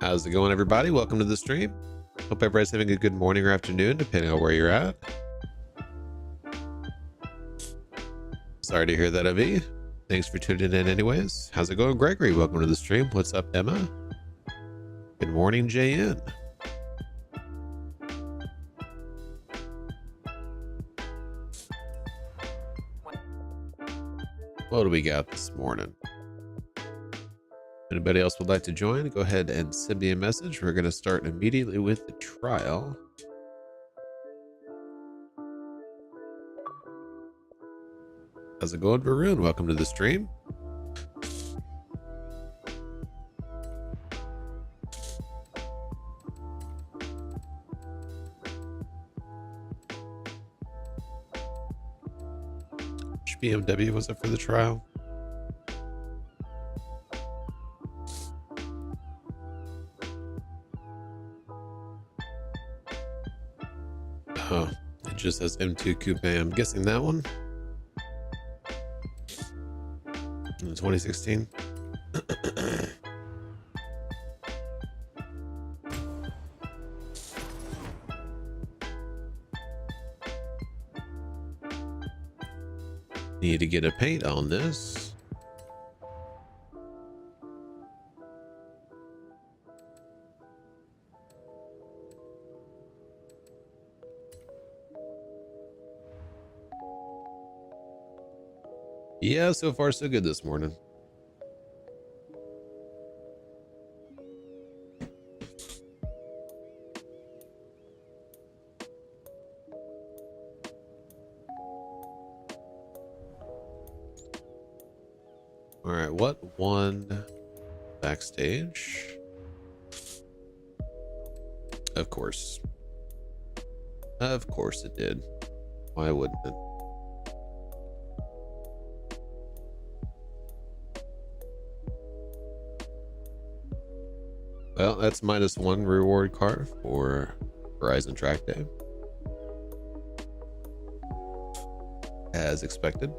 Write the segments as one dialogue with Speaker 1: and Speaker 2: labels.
Speaker 1: How's it going, everybody? Welcome to the stream. Hope everybody's having a good morning or afternoon, depending on where you're at. Sorry to hear that, Avi. Thanks for tuning in anyways. How's it going, Gregory? Welcome to the stream. What's up, Emma? Good morning, JN. What do we got this morning? Anybody else would like to join, go ahead and send me a message. We're going to start immediately with the trial. How's it going, Varun? Welcome to the stream. Which BMW was it for the trial? Oh, it just says M2 Coupe. I'm guessing that one. In 2016. Need to get a paint on this. Yeah, so far so good this morning. All right, what won backstage? Of course. Of course it did. Why wouldn't it? Well, that's -1 reward card for Horizon Track Day. As expected.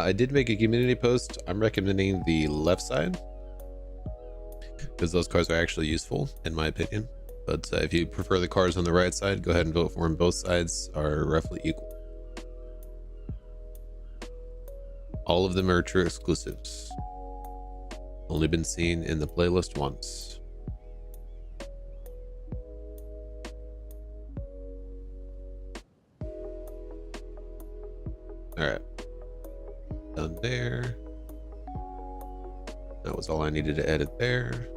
Speaker 1: I did make a community post. I'm recommending the left side because those cars are actually useful in my opinion. But if you prefer the cars on the right side, go ahead and vote for them. Both sides are roughly equal. All of them are true exclusives. Only been seen in the playlist once. All right. Done there. That was all I needed to edit there.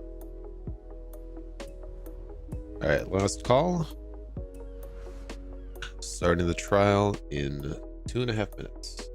Speaker 1: All right, last call. Starting the trial in 2.5 minutes.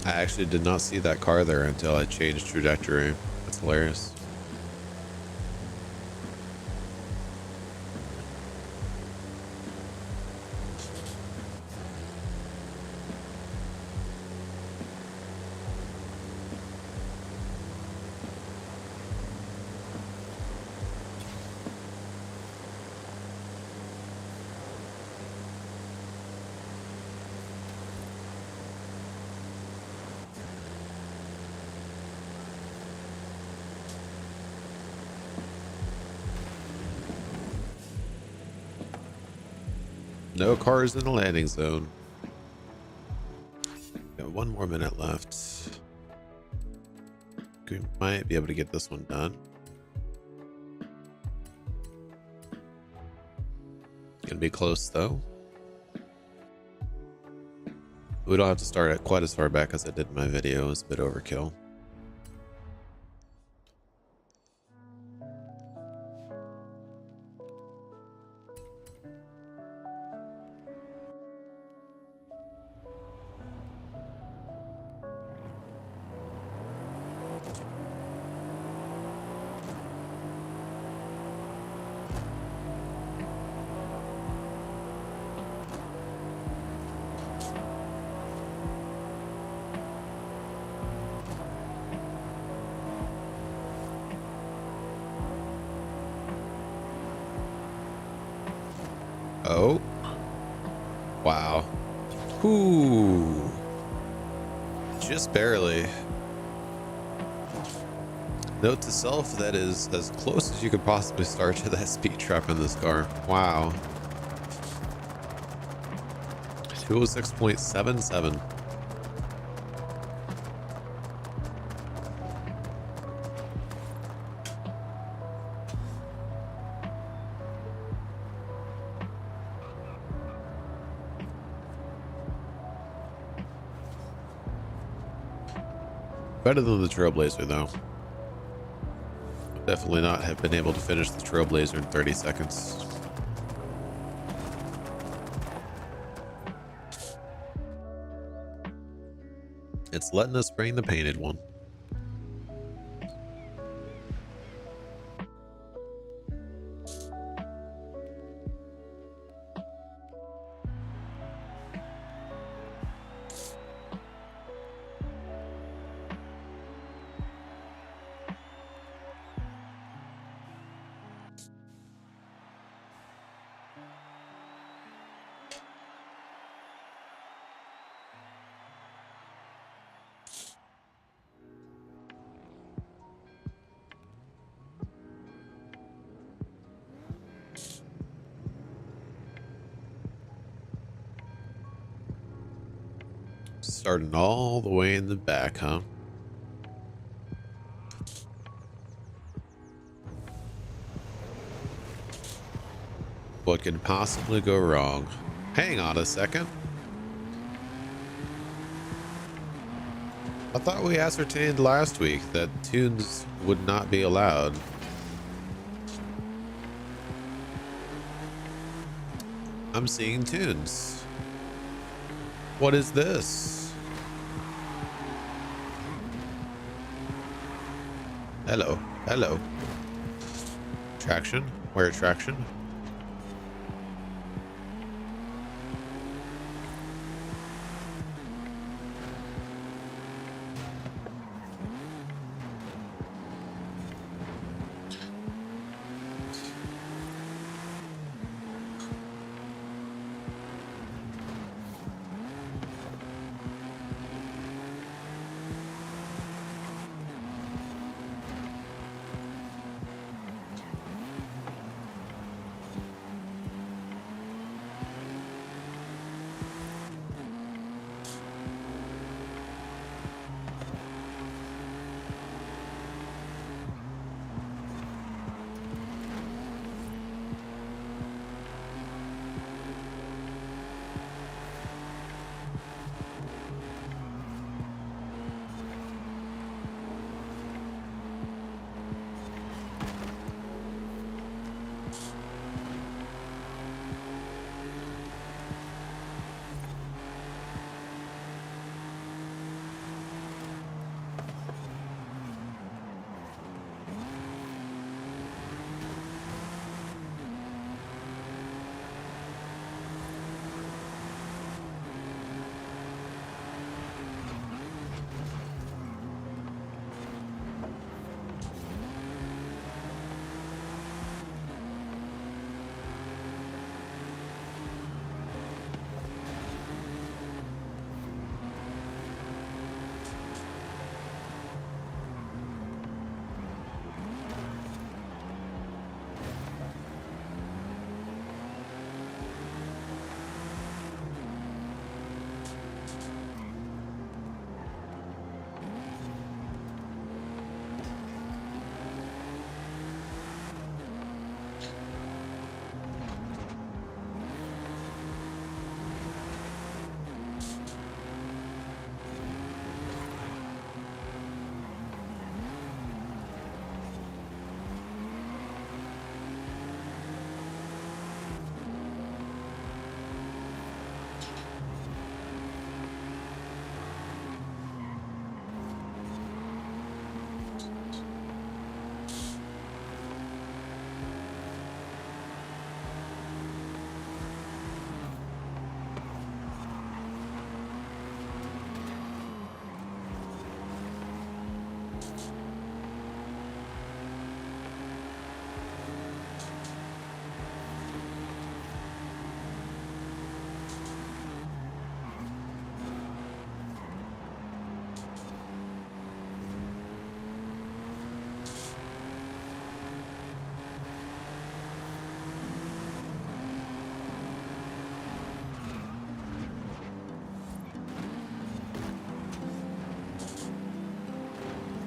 Speaker 1: I actually did not see that car there until I changed trajectory. That's hilarious. No cars in the landing zone. Got 1 more minute left. We might be able to get this one done. Gonna be close though. We don't have to start at quite as far back as I did in my video. It's a bit overkill. Oh. Wow. Ooh. Just barely. Note to self, that is as close as you could possibly start to that speed trap in this car. Wow. 206.77. Better than the Trailblazer, though. Definitely not have been able to finish the Trailblazer in 30 seconds. It's letting us bring the painted one. Starting all the way in the back, huh? What could possibly go wrong? Hang on a second. I thought we ascertained last week that tunes would not be allowed. I'm seeing tunes. What is this? Hello, hello. Traction? Where traction?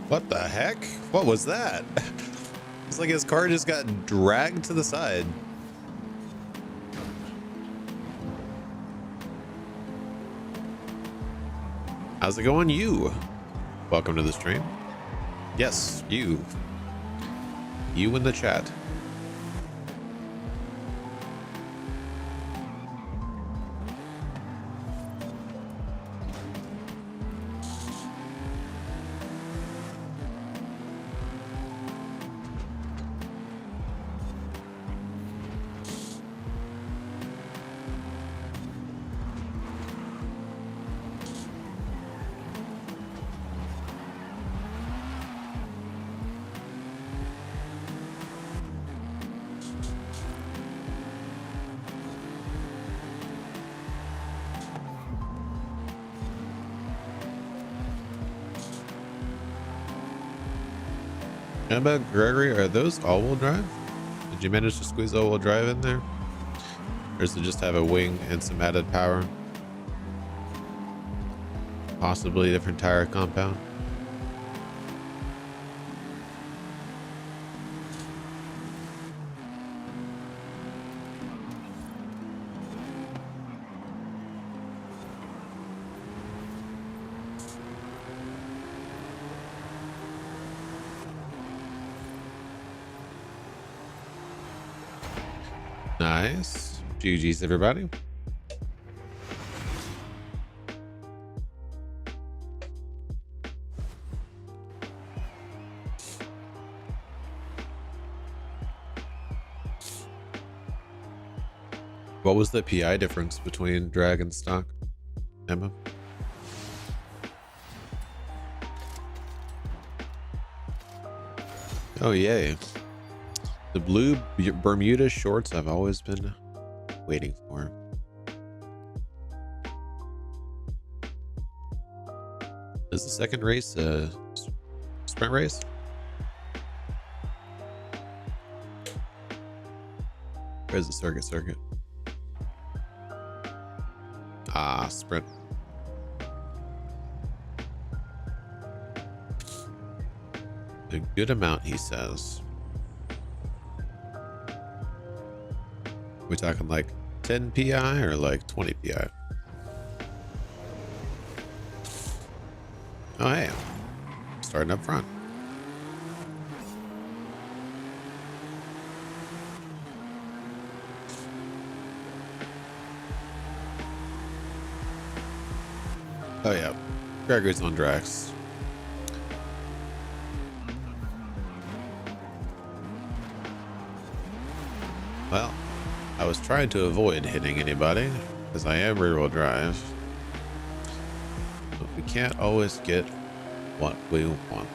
Speaker 1: What the heck? What was that? It's like his car just got dragged to the side. How's it going, you? Welcome to the stream. Yes, you. You in the chat. How about Gregory? Are those all-wheel drive? Did you manage to squeeze all-wheel drive in there? Or does it just have a wing and some added power? Possibly a different tire compound? Nice. GG's, everybody. What was the PI difference between drag and stock, Emma? Oh, yay. The blue Bermuda shorts I've always been waiting for. Is the second race a sprint race? Where's the circuit? Ah, sprint. A good amount, he says. We talking like 10 PI or like 20 PI? Oh, hey, starting up front. Oh yeah, Gregory's on Drax. Well, I was trying to avoid hitting anybody because I am rear-wheel drive, but we can't always get what we want.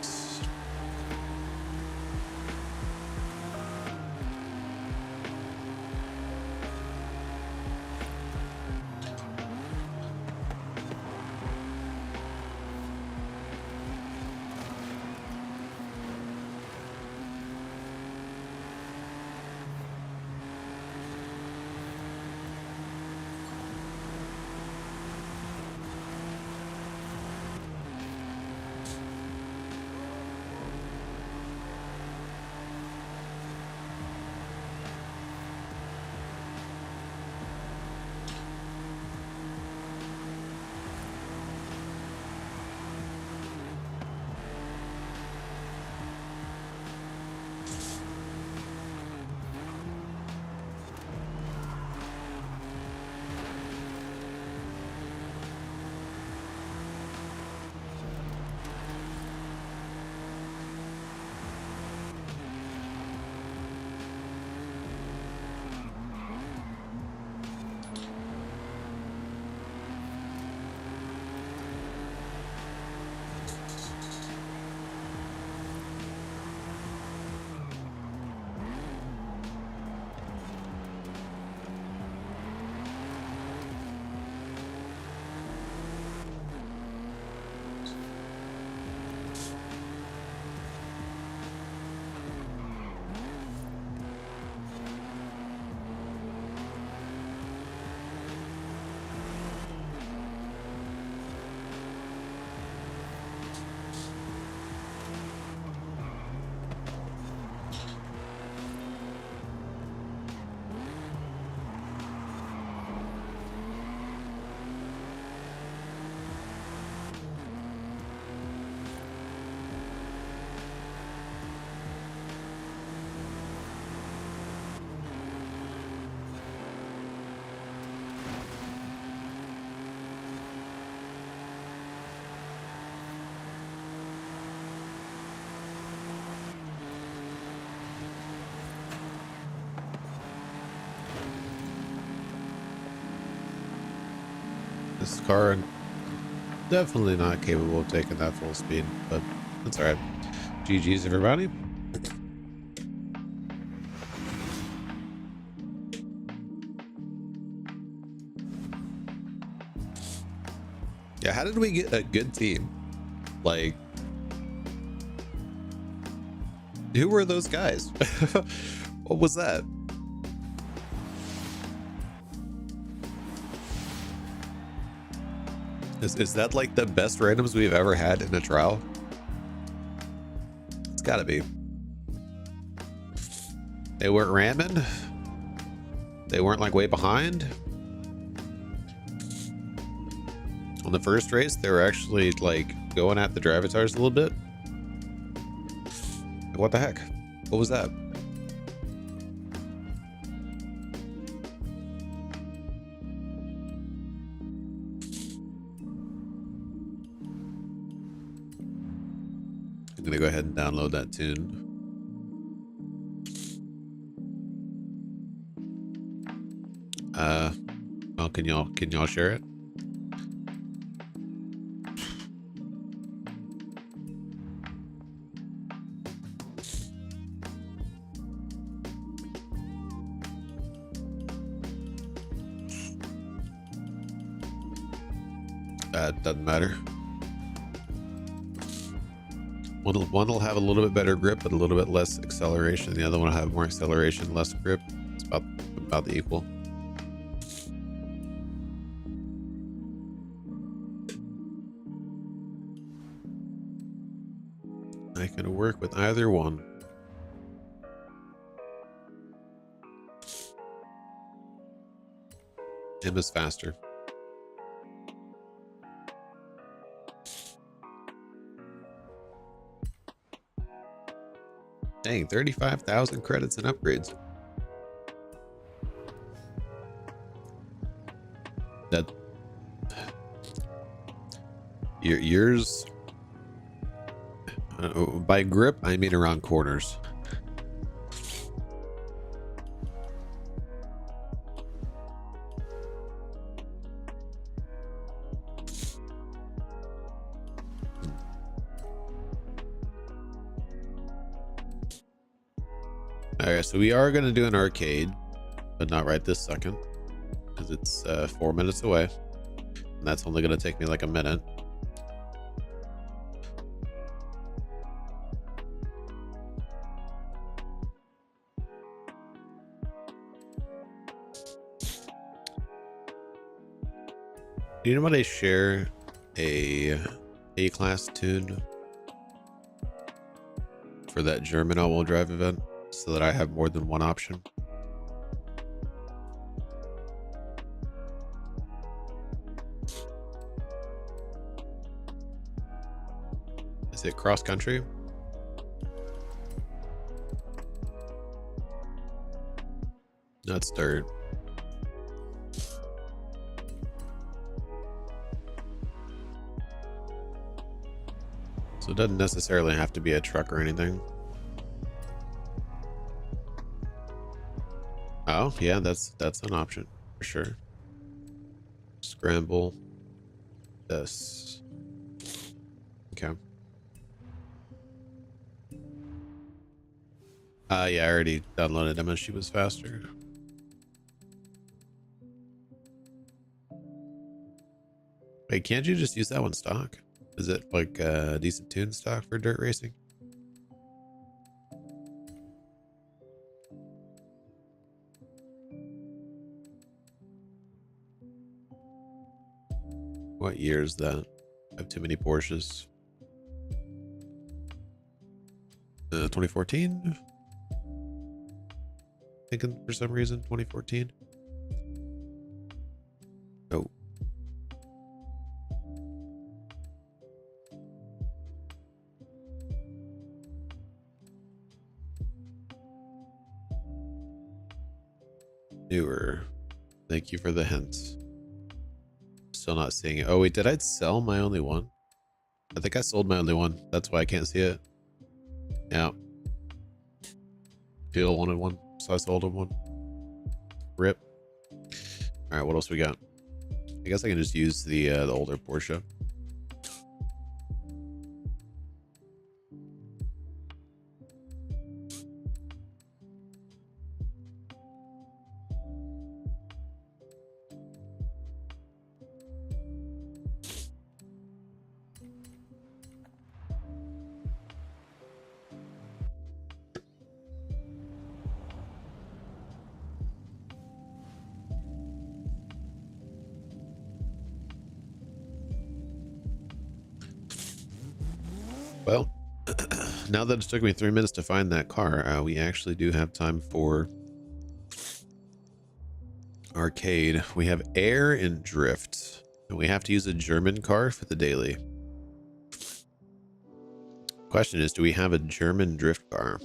Speaker 1: This car definitely not capable of taking that full speed, but that's all right. GG's, everybody. Yeah, how did we get a good team? Like, who were those guys? What was that? Is that like the best randoms we've ever had in a trial? It's gotta be. They weren't ramming. They weren't like way behind. On the first race, they were actually like going at the drivatars a little bit. What the heck? What was that? I'm gonna go ahead and download that tune. Well, can y'all share it? Doesn't matter. One will have a little bit better grip, but a little bit less acceleration. The other one will have more acceleration, less grip. It's about the equal. I can work with either one. Him is faster. Dang, 35,000 credits and upgrades. That yours by grip, I mean around corners. Alright, so we are going to do an arcade, but not right this second, because it's 4 minutes away, and that's only going to take me like a minute. Do you know what I share a A-class tune for that German all-wheel drive event, so that I have more than one option? Is it cross country? No, it's dirt. So it doesn't necessarily have to be a truck or anything. Oh, yeah, that's an option for sure. Scramble. This. Okay. Yeah, I already downloaded them and she was faster. Wait, can't you just use that one stock? Is it like a decent tune stock for dirt racing? What year is that? I have too many Porsches. 2014? Thinking for some reason 2014. Oh. Newer. Thank you for the hints. Still not seeing it. Oh wait, did I sell my only one? I think I sold my only one. That's why I can't see it. Yeah. Deal wanted one, so I sold him one. Rip. All right, what else we got? I guess I can just use the older Porsche. Well, now that it took me 3 minutes to find that car, we actually do have time for arcade. We have air and drift, and we have to use a German car for the daily. Question is, do we have a German drift car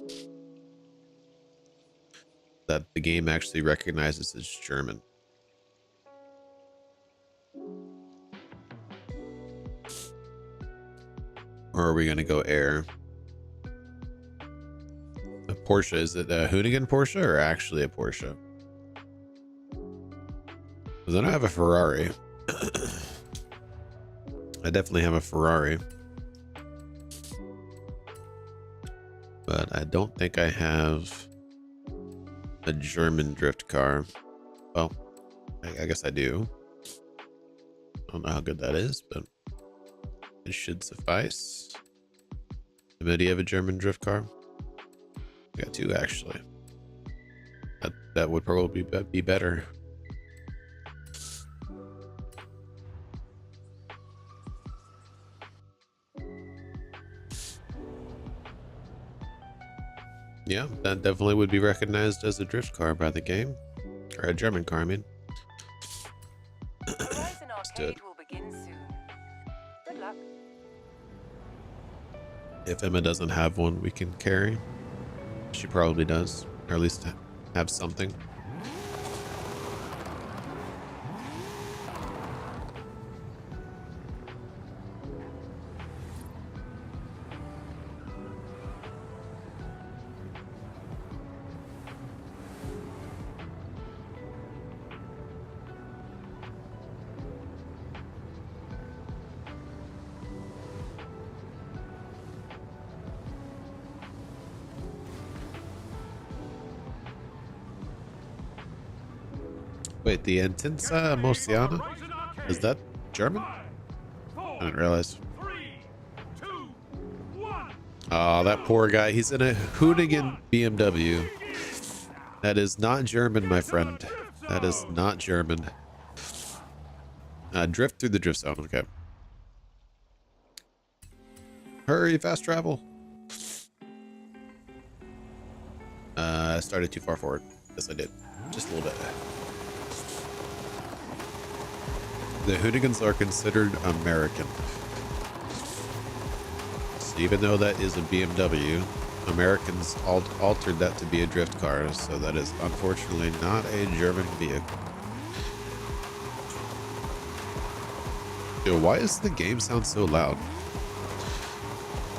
Speaker 1: that the game actually recognizes as German? Or are we going to go air? A Porsche, is it a Hoonigan Porsche or actually a Porsche? Because I don't have a Ferrari. I definitely have a Ferrari. But I don't think I have a German drift car. Well, I guess I do. I don't know how good that is, but it should suffice. Do you have a German drift car? I got two, actually. That would probably be better. Yeah, that definitely would be recognized as a drift car by the game. Or a German car, I mean. Let's do it.
Speaker 2: Good luck.
Speaker 1: If Emma doesn't have one, we can carry. She probably does. Or at least have something. Wait, the Intensa Emociona? Is that German? I didn't realize. Oh, that poor guy. He's in a Hoonigan BMW. That is not German, my friend. That is not German. Drift through the drift zone. Okay. Hurry, fast travel. I started too far forward. Yes, I did. Just a little bit. The Hoonigans are considered American. So even though that is a BMW, Americans altered that to be a drift car, so that is unfortunately not a German vehicle. Yo, why does the game sound so loud?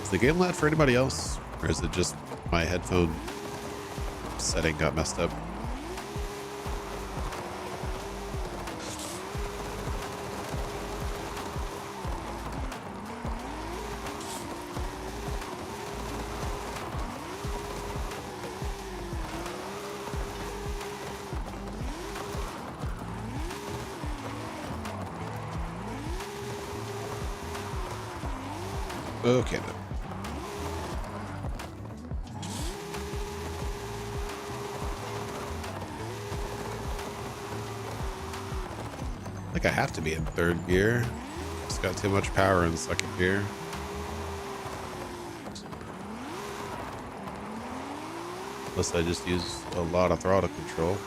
Speaker 1: Is the game loud for anybody else? Or is it just my headphone setting got messed up? Okay then. Like I have to be in third gear. It's got too much power in second gear. Unless I just use a lot of throttle control.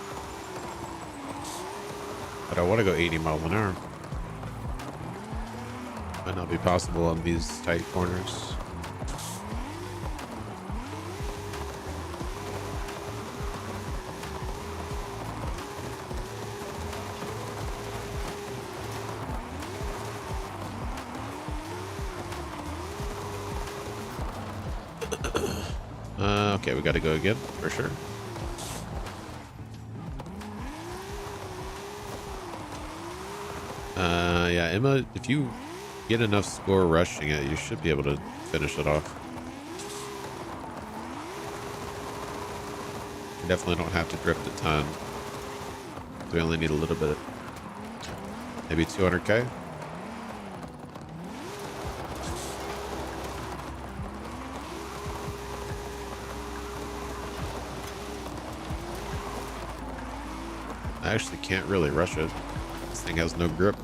Speaker 1: But I want to go 80 miles an hour. Might not be possible on these tight corners. Okay, we got to go again for sure. Yeah, Emma, if you get enough score rushing it, you should be able to finish it off. You definitely don't have to drift a ton. We only need a little bit. Maybe 200k. I actually can't really rush it. This thing has no grip.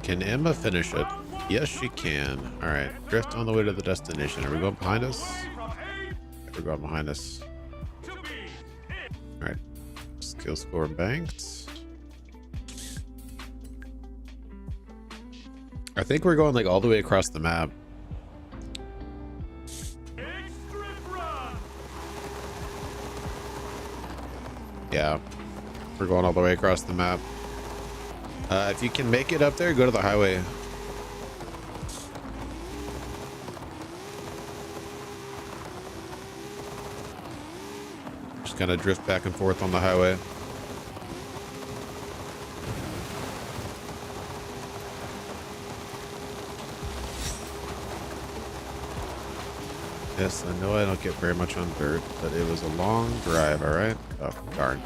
Speaker 1: Can Emma finish it? Yes, she can. All right, drift on the way to the destination. Are we going behind us? Yeah, we're going behind us. All right, skill score banked. I think we're going like all the way across the map. Yeah, we're going all the way across the map. If you can make it up there, go to the highway. Just kind of drift back and forth on the highway. Yes, I know I don't get very much on dirt, but it was a long drive, all right? Oh, darn.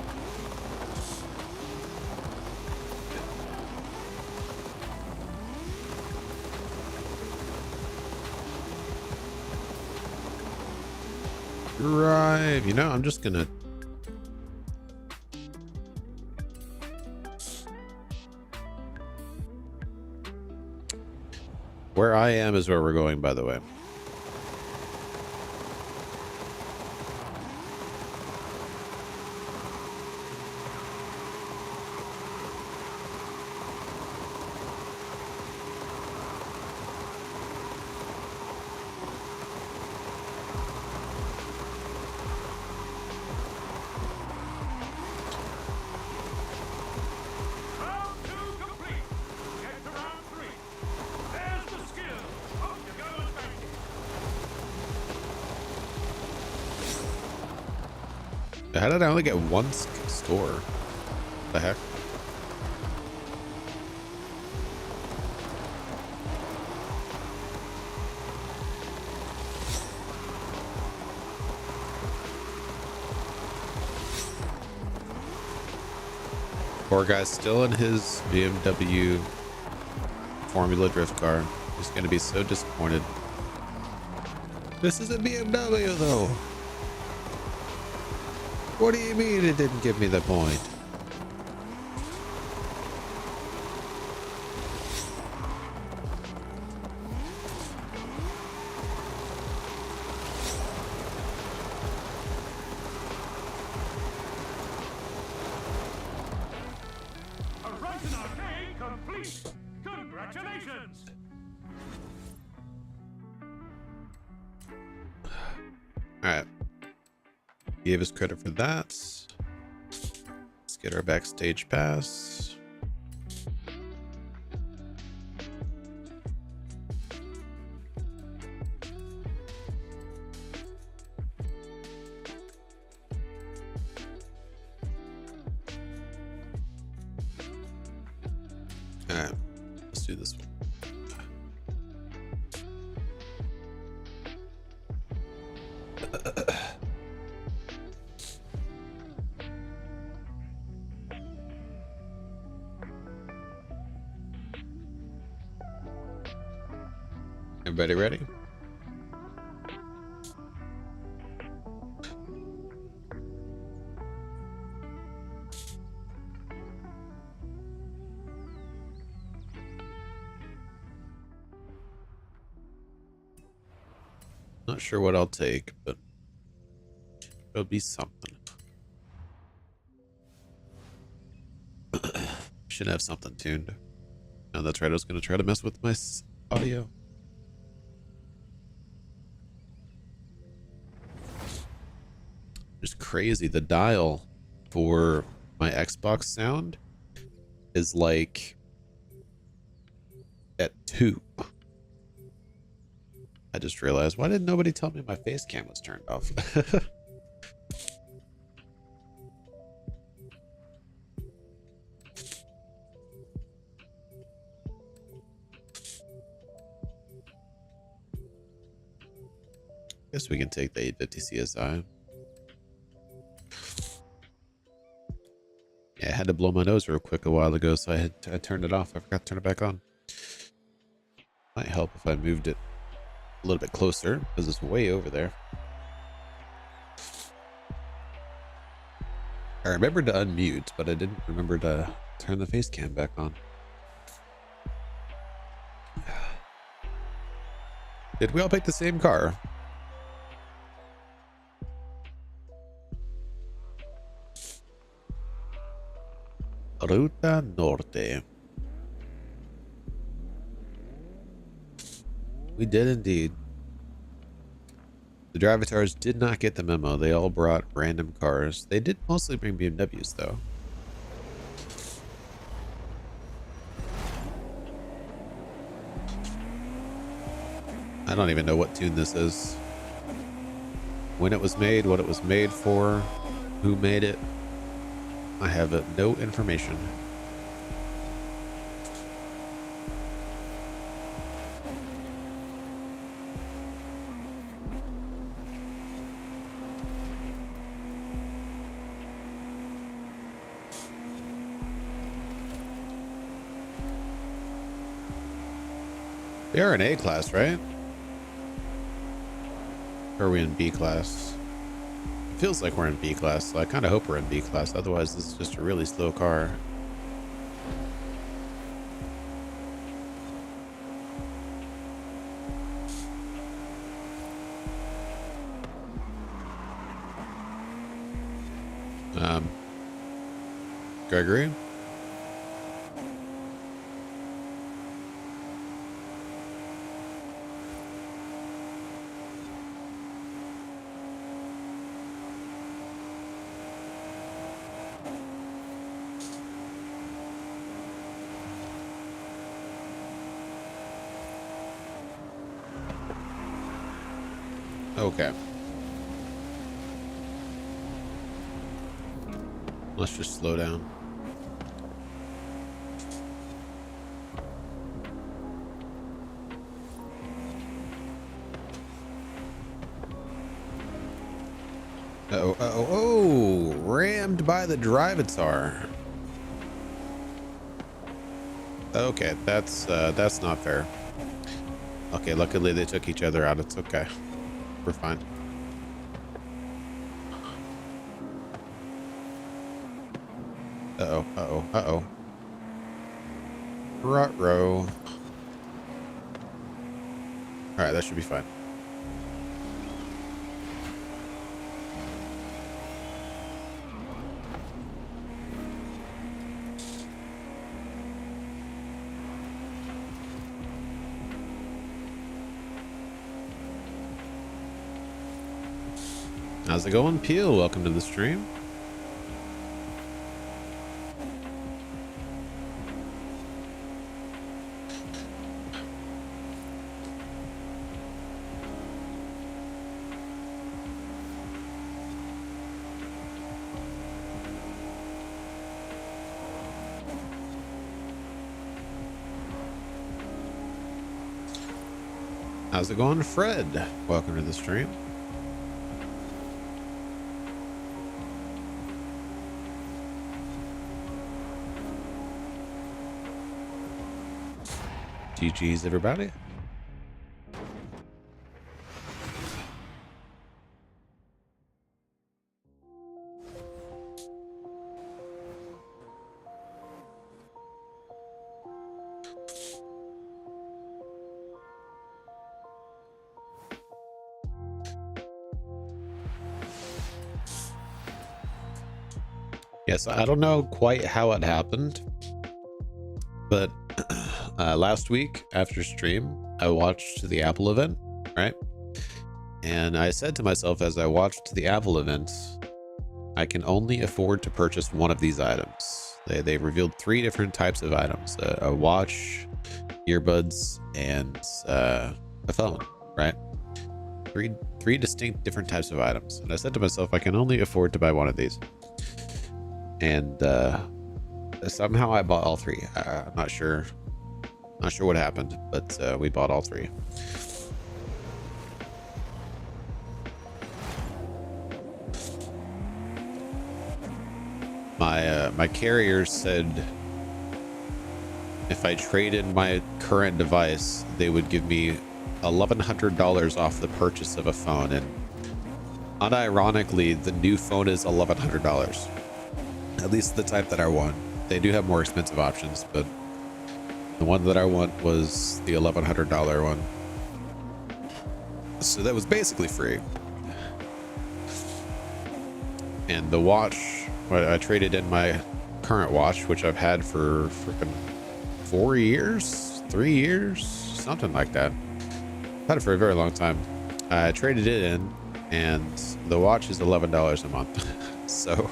Speaker 1: Drive. You know, I'm just gonna where I am is where we're going, by the way. How did I only get one score? The heck? Poor guy's still in his BMW Formula Drift car. He's gonna be so disappointed. This is a BMW though. What do you mean it didn't give me the point?
Speaker 3: Horizon Arcade complete! Congratulations!
Speaker 1: Alright. Gave us credit for that. Let's get our backstage pass. Alright, let's do this one. Everybody ready? Not sure what I'll take, but It'll be something. Should have something tuned. No, that's right. I was going to try to mess with my audio. It's crazy. The dial for my Xbox sound is like at 2. I just realized, why didn't nobody tell me my face cam was turned off? Guess we can take the 850 CSI. Yeah, I had to blow my nose real quick a while ago, so I turned it off. I forgot to turn it back on. Might help if I moved it a little bit closer, because it's way over there. I remembered to unmute, but I didn't remember to turn the face cam back on. Did we all pick the same car? Ruta Norte. We did indeed. The drivatars did not get the memo. They all brought random cars. They did mostly bring BMWs though. I don't even know what tune this is. When it was made, what it was made for, who made it. I have no information. They are in A class, right? Or are we in B class? It feels like we're in B class, so I kind of hope we're in B class. Otherwise, this is just a really slow car. Gregory? Okay. Let's just slow down. Oh, rammed by the drivatar. Okay, that's not fair. Okay, luckily they took each other out. It's okay. We're fine. Uh-oh. Ruh-roh. All right, that should be fine. How's it going, Peel? Welcome to the stream. How's it going, Fred? Welcome to the stream. GG's, everybody. Yes, I don't know quite how it happened, but last week after stream, I watched the Apple event, right? And I said to myself as I watched the Apple event, I can only afford to purchase one of these items. They revealed 3 different types of items: a watch, earbuds, and a phone, right? Three distinct different types of items. And I said to myself, I can only afford to buy one of these. And somehow I bought all 3. I'm not sure what happened, but we bought all 3. My carrier said if I trade in my current device, they would give me $1,100 off the purchase of a phone. And unironically, the new phone is $1,100. At least the type that I want. They do have more expensive options, but the one that I want was the $1,100 one. So that was basically free. And the watch, I traded in my current watch, which I've had for freaking 4 years, 3 years, something like that. I've had it for a very long time. I traded it in, and the watch is $11 a month. So,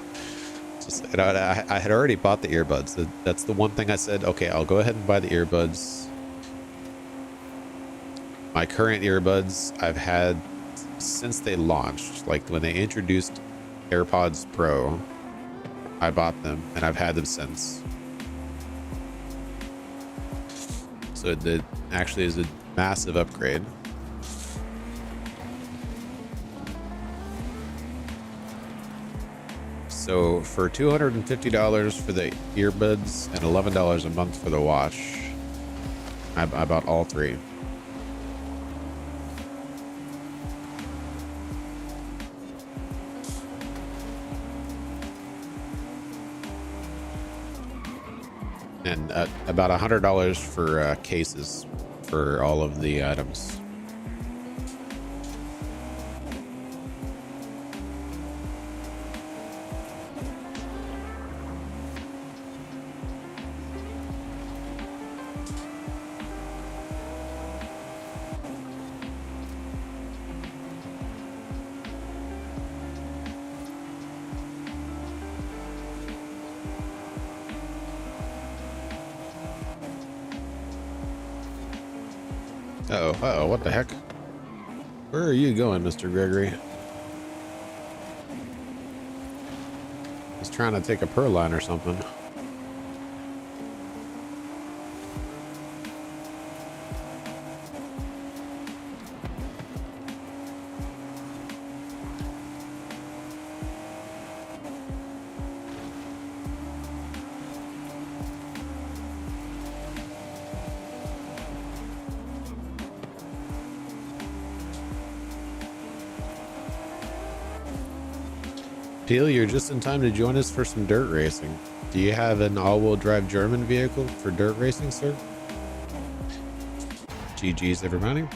Speaker 1: just, you know, I had already bought the earbuds. That's the one thing I said, okay, I'll go ahead and buy the earbuds. My current earbuds I've had since they launched. Like when they introduced AirPods Pro, I bought them, and I've had them since. So it actually is a massive upgrade. So for $250 for the earbuds and $11 a month for the watch, I bought all 3. And about $100 for cases for all of the items. Uh-oh, what the heck? Where are you going, Mr. Gregory? He's trying to take a pearl line or something. Peel, you're just in time to join us for some dirt racing. Do you have an all-wheel drive German vehicle for dirt racing, sir? GG's, everybody.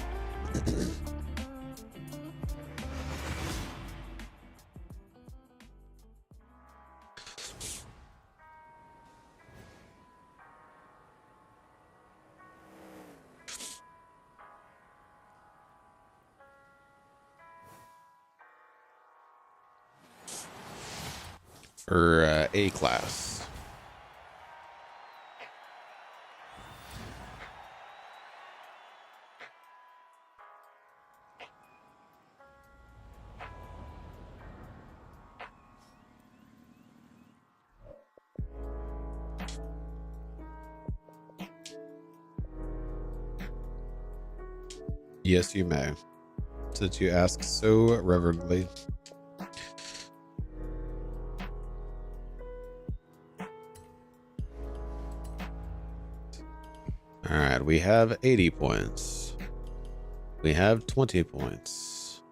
Speaker 1: For A class. Yes, you may, since you ask so reverently. All right, we have 80 points. We have 20 points.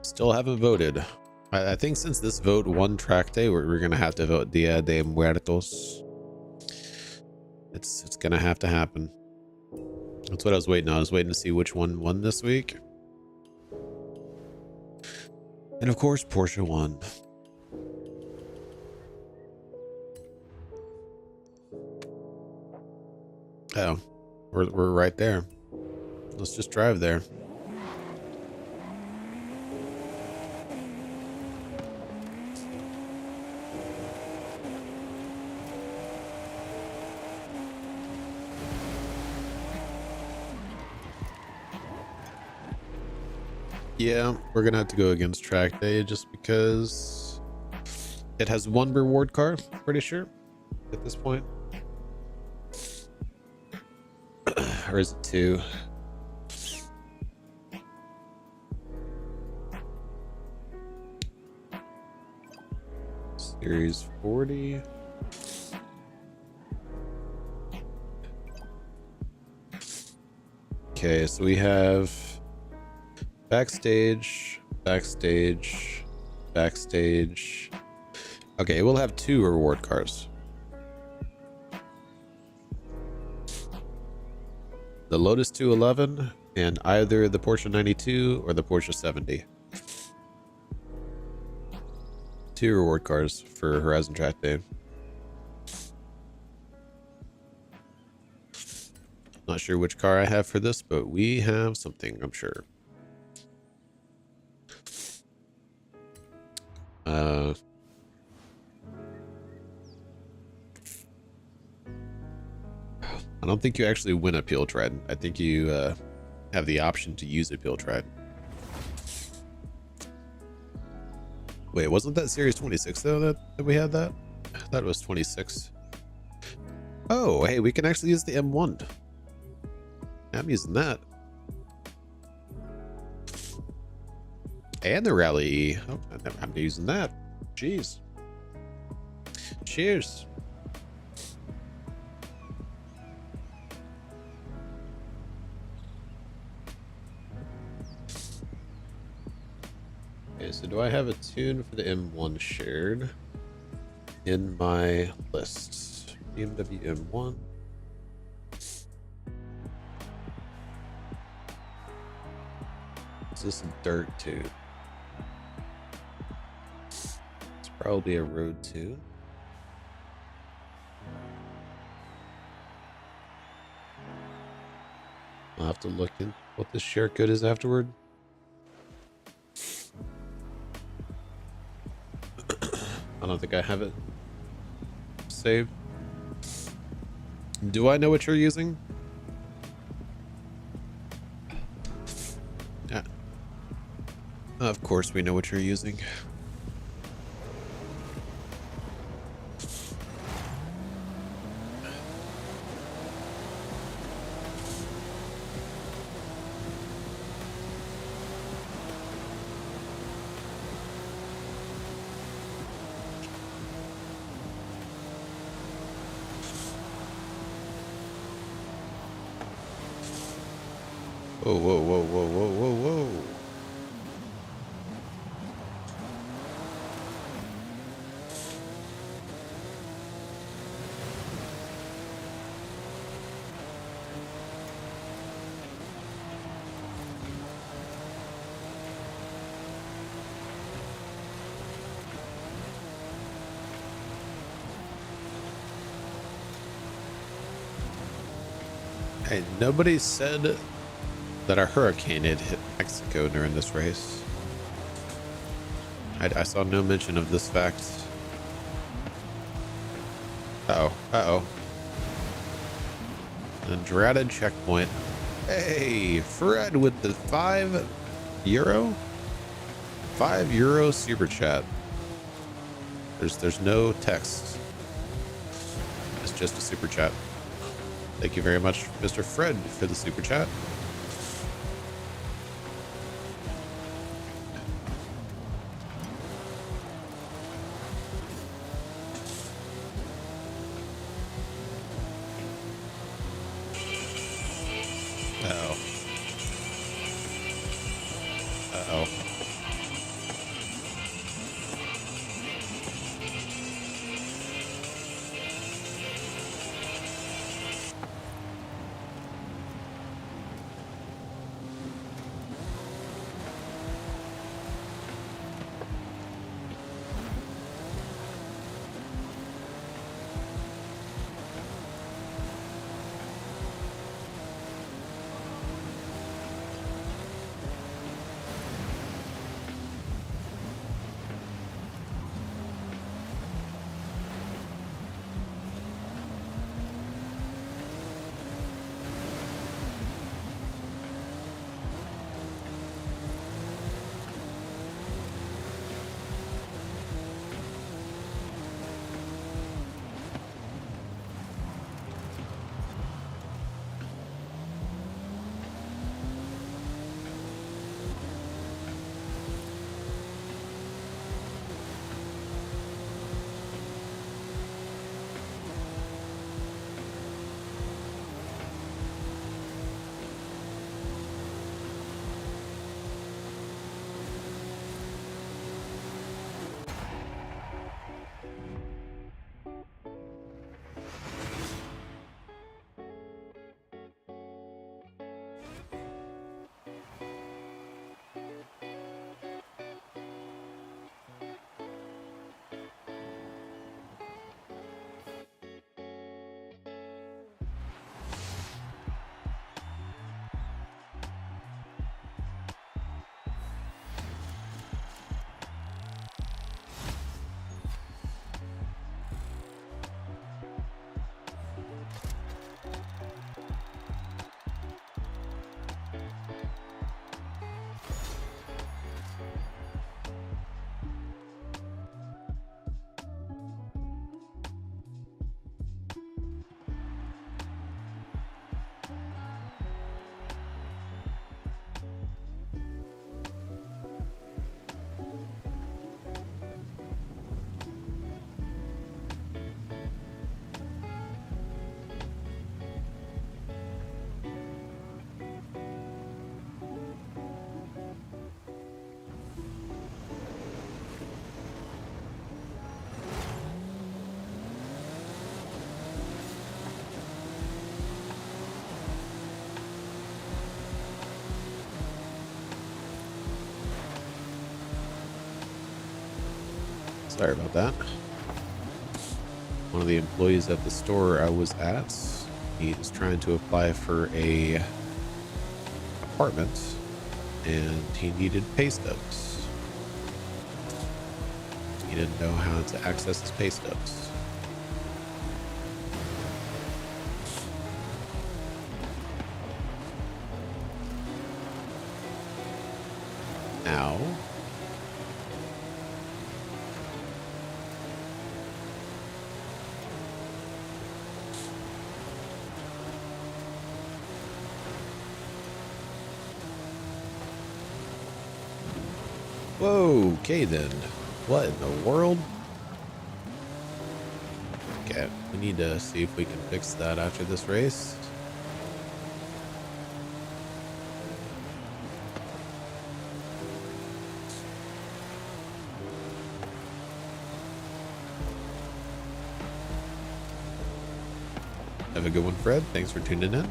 Speaker 1: Still haven't voted. I think since this vote won track day, we're gonna have to vote Dia de Muertos. It's gonna have to happen. That's what I was waiting on. I was waiting to see which one won this week. And of course, Porsche won. Oh, we're right there. Let's just drive there. Yeah, we're gonna have to go against track day just because it has one reward car, pretty sure, at this point. Or is it two? Series 40. Okay, so we have backstage, backstage, backstage. Okay, we'll have two reward cars. The Lotus 211 and either the Porsche 92 or the Porsche 70. Two reward cars for Horizon Track Day. Not sure which car I have for this, but we have something, I'm sure. I don't think you actually win a Peel Trident. I think you have the option to use a Peel Trident. Wait, wasn't that Series 26 though that we had that? I thought it was 26. Oh, hey, we can actually use the M1. I'm using that. And the Rally E. Oh, I'm using that. Jeez. Cheers. Okay, so do I have a tune for the M1 shared in my list? BMW M1. Is this a dirt tune? It's probably a road tune. I'll have to look in what the share code is afterward. I don't think I have it saved. Do I know what you're using? Yeah. Of course we know what you're using. Whoa, whoa, whoa, whoa, whoa, whoa, whoa. Hey, nobody said that a hurricane had hit Mexico during this race. I saw no mention of this fact. Uh-oh, uh-oh. An dreaded checkpoint. Hey, Fred with the €5? €5 super chat. There's no text. It's just a super chat. Thank you very much, Mr. Fred, for the super chat. Uh-oh. Uh-oh. Sorry about that. One of the employees at the store I was at, he was trying to apply for a apartment and he needed pay stubs. He didn't know how to access his pay stubs. Ow. Whoa, okay then. What in the world? Okay, we need to see if we can fix that after this race. Have a good one, Fred. Thanks for tuning in.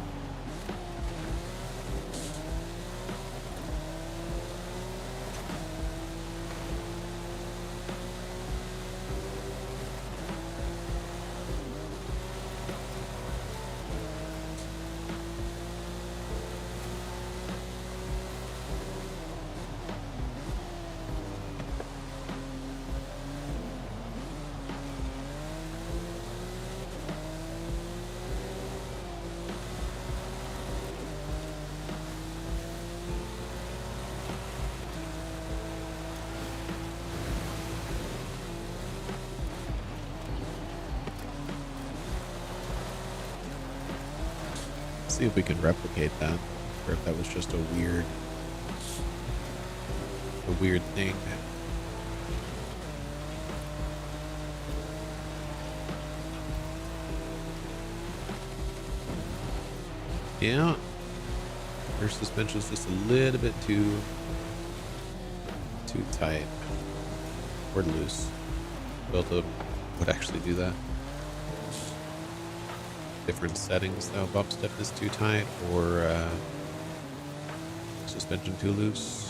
Speaker 1: See if we can replicate that, or if that was just a weird thing. Yeah, rear suspension's just a little bit too tight or loose. Both of them would actually do that. Different settings though, bump stiffness too tight or suspension too loose.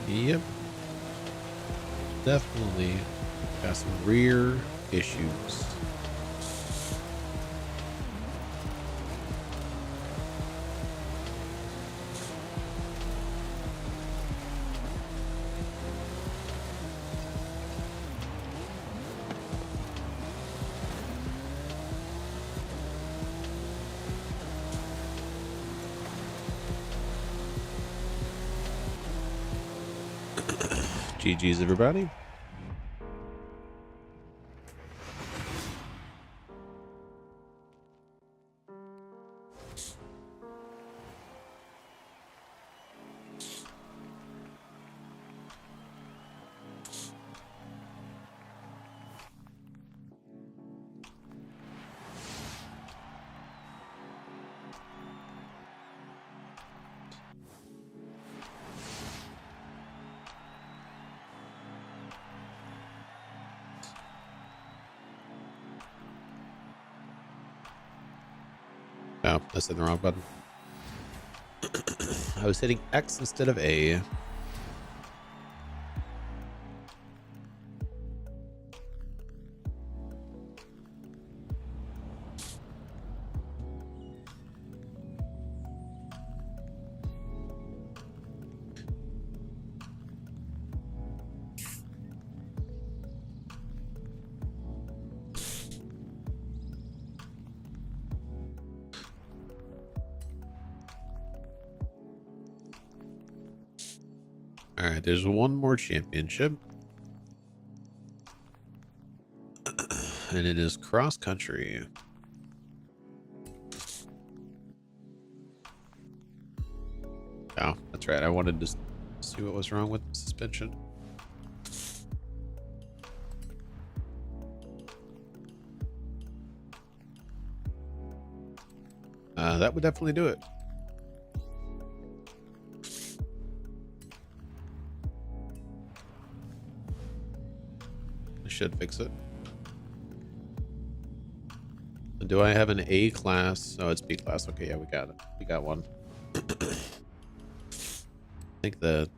Speaker 1: Yep. Definitely got some rear issues. GG's, everybody. Oh, I said the wrong button. I was hitting X instead of A. All right, there's one more championship. And it is cross country. Oh, that's right. I wanted to see what was wrong with the suspension. That would definitely do it. I should fix it. Do I have an A class? Oh, it's B class. Okay, yeah, we got it. We got one. I think the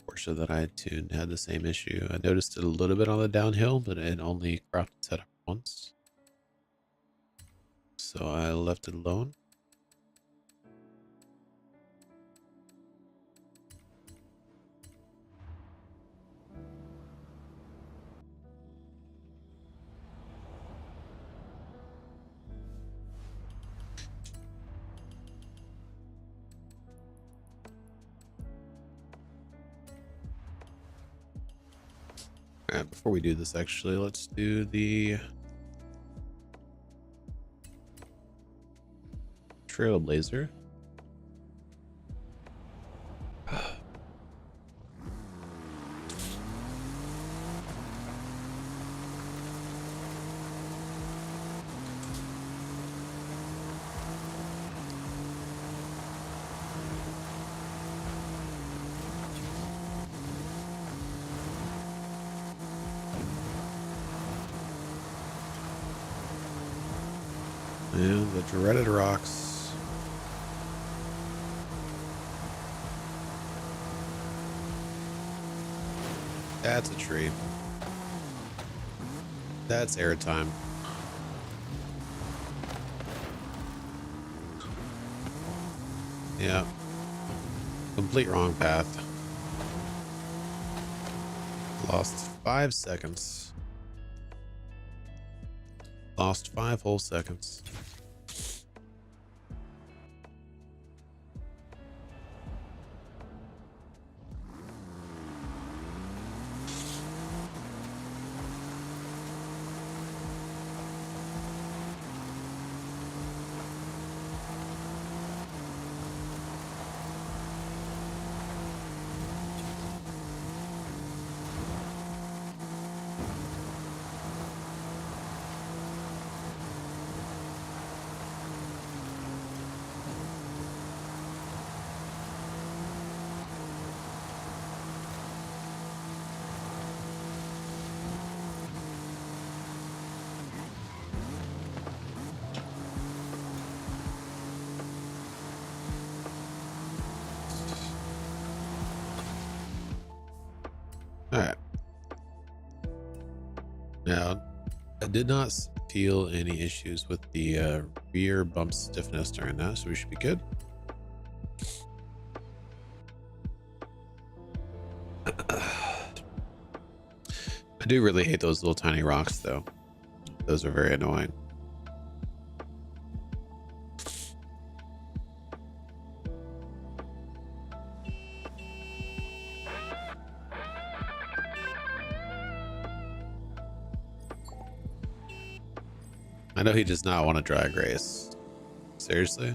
Speaker 1: Porsche that I tuned had the same issue. I noticed it a little bit on the downhill, but it only cropped its head up once. So I left it alone. All right, before we do this, actually, let's do the Trailblazer. And the dreaded rocks. That's a tree. That's airtime. Yeah. Complete wrong path. Lost 5 seconds. Lost 5 whole seconds. Alright. Now, I did not feel any issues with the rear bump stiffness during that, so we should be good. I do really hate those little tiny rocks, though. Those are very annoying. I know he does not want to drag race. Seriously?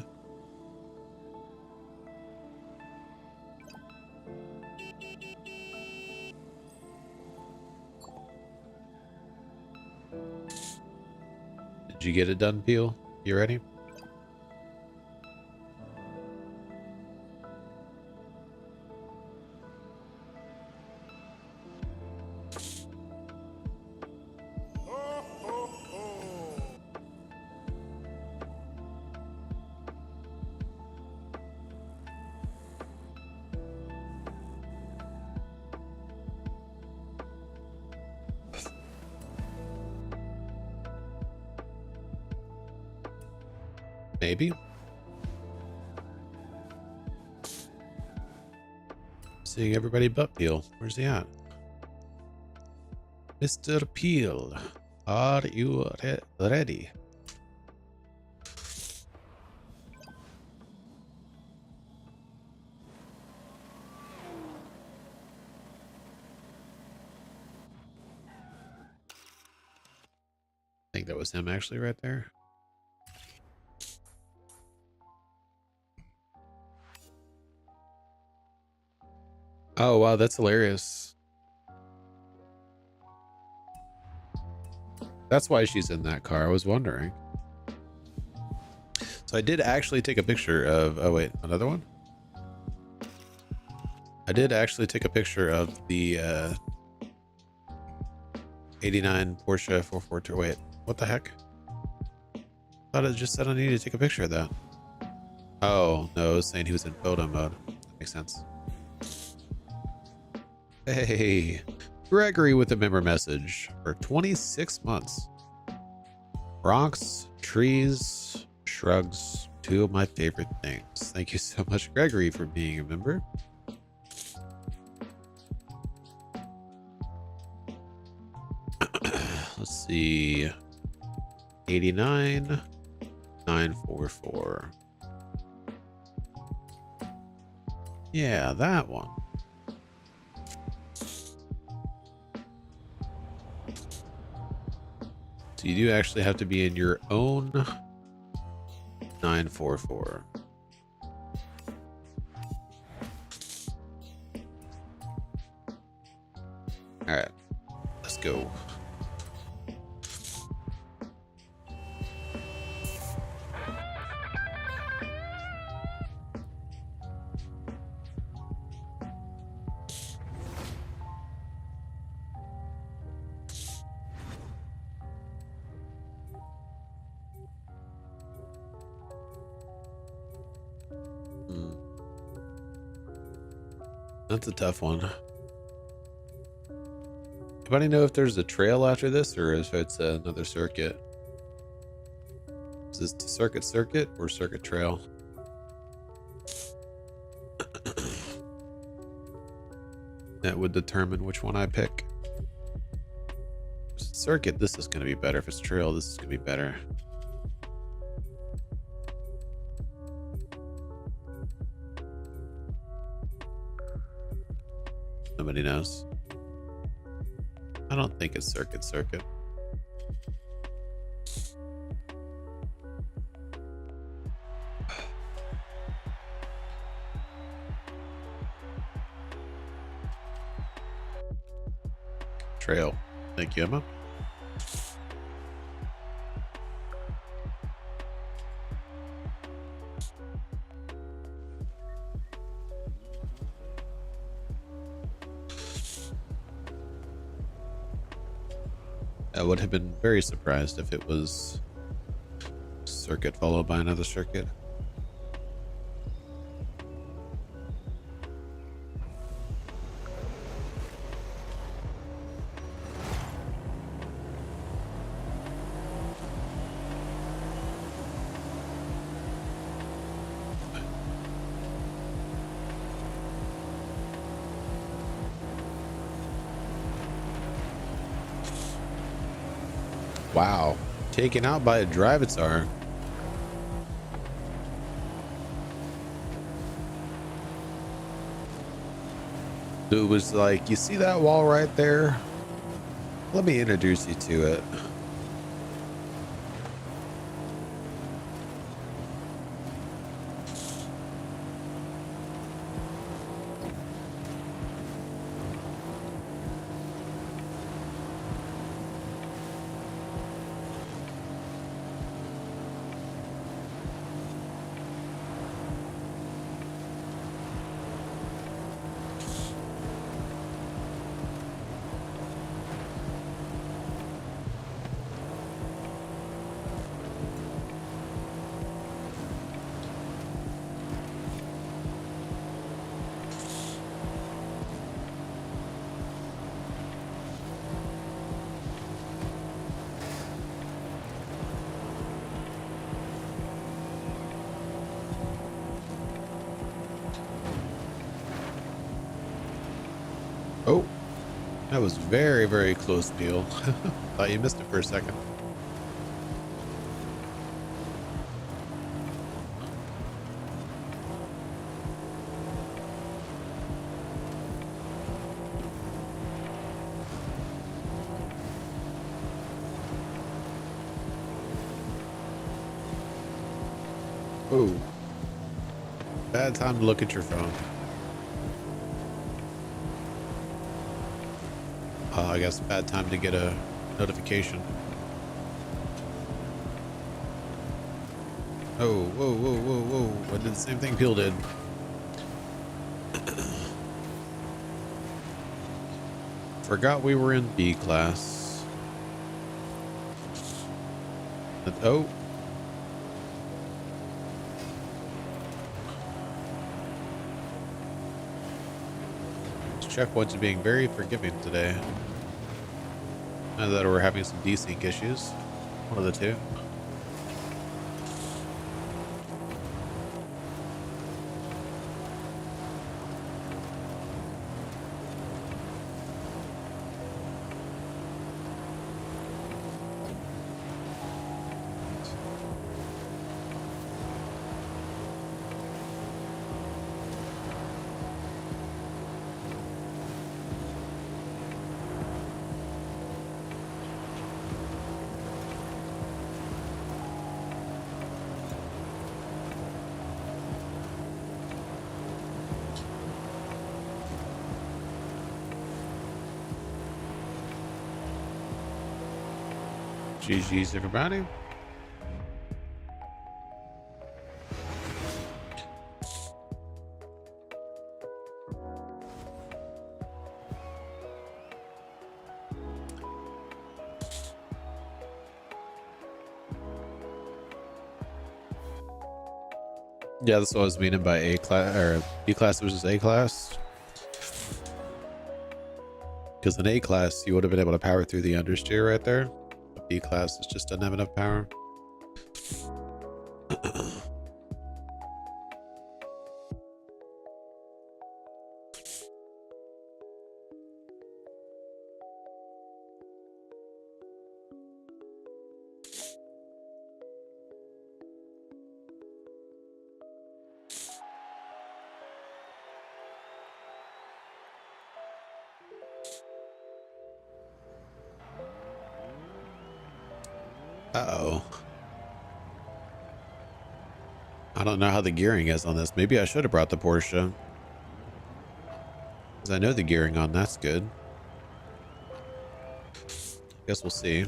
Speaker 1: Did you get it done, Peel? You ready? Maybe. Seeing everybody but Peel. Where's he at? Mr. Peel, are you ready? think that was him actually right there. Oh, wow, that's hilarious. That's why she's in that car. I was wondering. So I did actually take a picture of, oh wait, another one? I did actually take a picture of the 89 Porsche 442. Wait, what the heck? Thought it just said I needed to take a picture of that. Oh, no, it was saying he was in photo mode. That makes sense. Hey, Gregory with a member message for 26 months. Rocks, trees, shrugs, two of my favorite things. Thank you so much, Gregory, for being a member. Let's see. 89 944. Yeah, that one. So you do actually have to be in your own 944. All right, let's go. That's a tough one. Anybody know if there's a trail after this or if it's another circuit? Is this circuit or circuit trail? That would determine which one I pick. If it's circuit, this is going to be better. If it's trail, this is going to be better. Nobody knows. I don't think it's circuit. Trail. Thank you, Emma. I would have been very surprised if it was circuit followed by another circuit. Wow, taken out by a drive-itsar. Dude was like, you see that wall right there? Let me introduce you to it. Oh, that was very, very close, Neil. Thought you missed it for a second. Oh, bad time to look at your phone. I guess bad time to get a notification. Oh, whoa, whoa, whoa, whoa. I did the same thing Peel did. Forgot we were in B class. Oh. Checkpoints are being very forgiving today. Now that we're having some desync issues. One of the two. GG's everybody. Yeah, that's what I was meaning by A class or B class versus A class. Because in A class, you would have been able to power through the understeer right there. B class is just doesn't have enough power. Uh-oh. I don't know how the gearing is on this. Maybe I should have brought the Porsche. Because I know the gearing on that's good. Guess we'll see.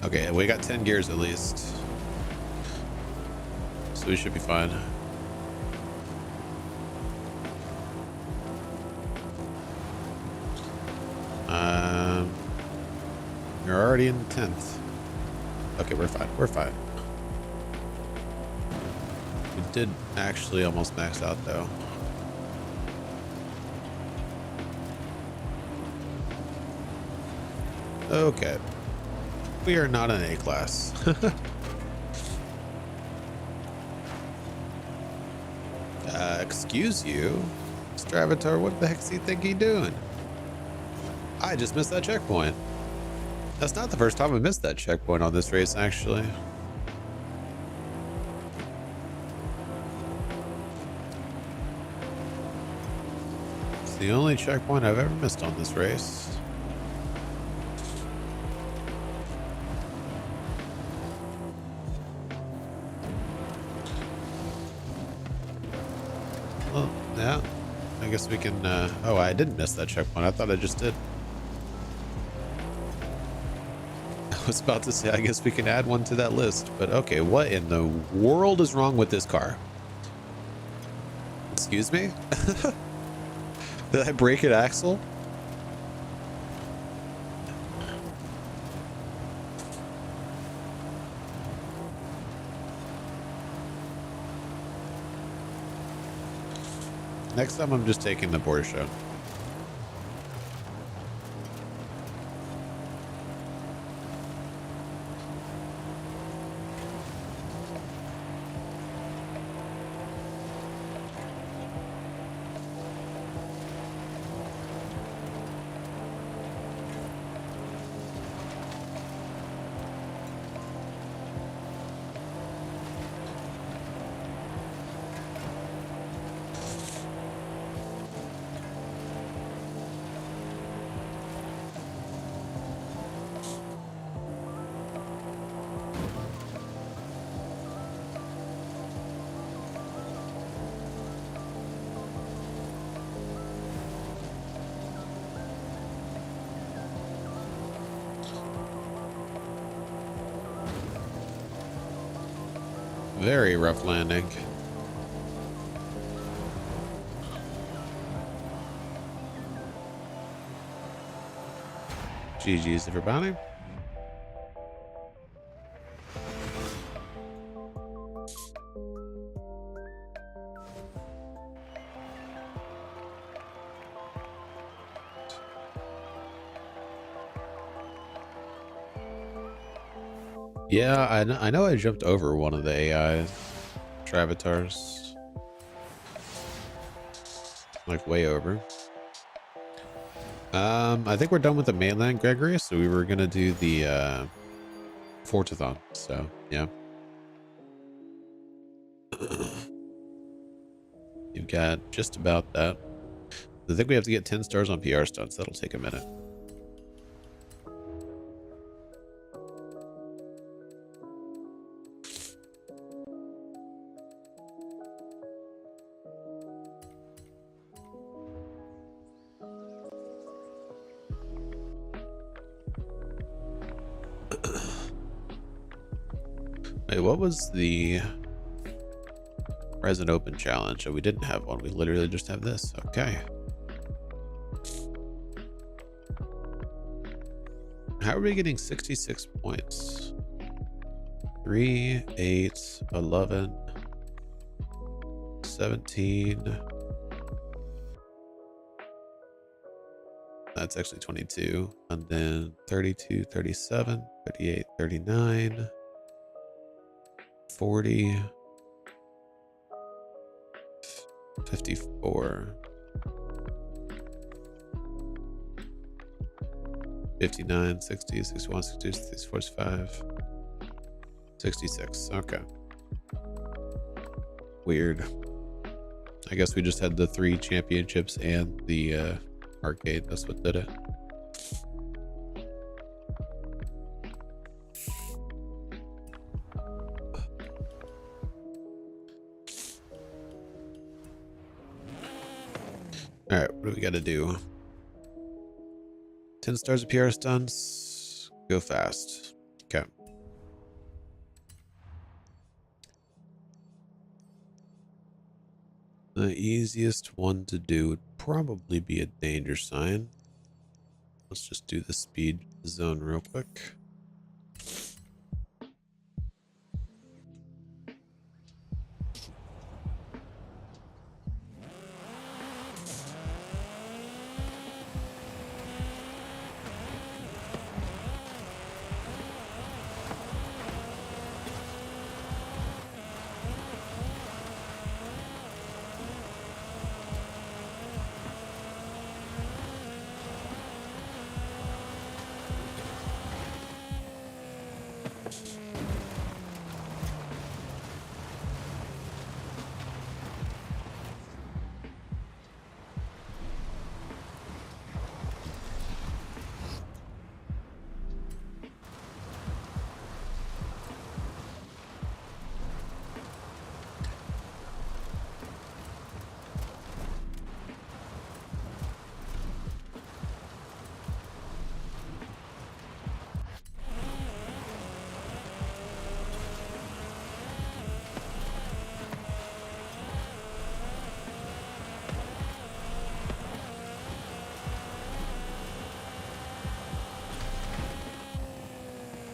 Speaker 1: Okay, we got 10 gears at least. So we should be fine. You're already in the 10th. Okay, we're fine. We're fine. We did actually almost max out though. Okay. We are not an A class. Excuse you, Stravatar, what the heck does he think he's doing? I just missed that checkpoint. That's not the first time I missed that checkpoint on this race, actually. It's the only checkpoint I've ever missed on this race. Well, yeah. I guess we can, oh, I didn't miss that checkpoint. I thought I just did. I was about to say, I guess we can add one to that list, but okay, what in the world is wrong with this car? Excuse me? Did I break an axle? Next time I'm just taking the Porsche. Very rough landing. GG's, everybody. Yeah, I know I jumped over one of the AI Travatars. Like way over. I think we're done with the mainland, Gregory, so we were gonna do the Fortathon, so yeah. You've got just about that. I think we have to get 10 stars on PR stunts. That'll take a minute. Wait, what was the Resin Open challenge? Oh, we didn't have one. We literally just have this. Okay. How are we getting 66 points? 3, 8, 11, 17. That's actually 22. And then 32, 37, 38, 39, 40, 54, 59, 60, 61, 62, 64, 65, 66. Okay. Weird. I guess we just had the 3 championships and the arcade. That's what did it. All right, what do we got to do? 10 stars of PR stunts. Go fast. Okay. The easiest one to do would probably be a danger sign. Let's just do the speed zone real quick.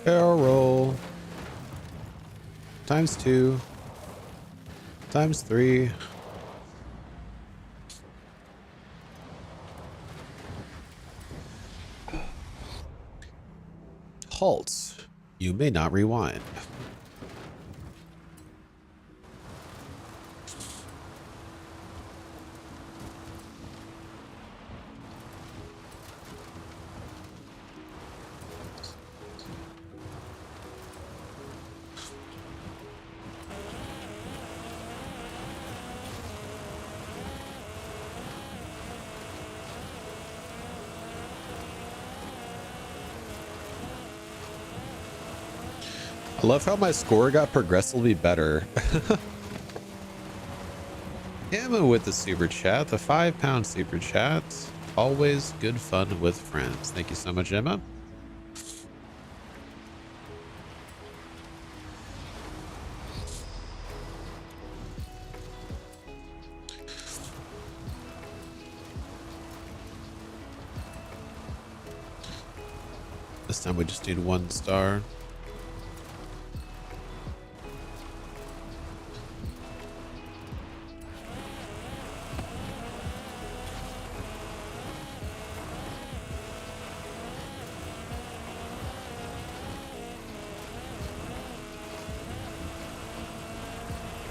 Speaker 1: Barrel roll. Times 2. Times 3. Halt. You may not rewind. I love how my score got progressively better. Emma with the super chat, the £5 super chat. Always good fun with friends. Thank you so much, Emma. This time we just need 1 star.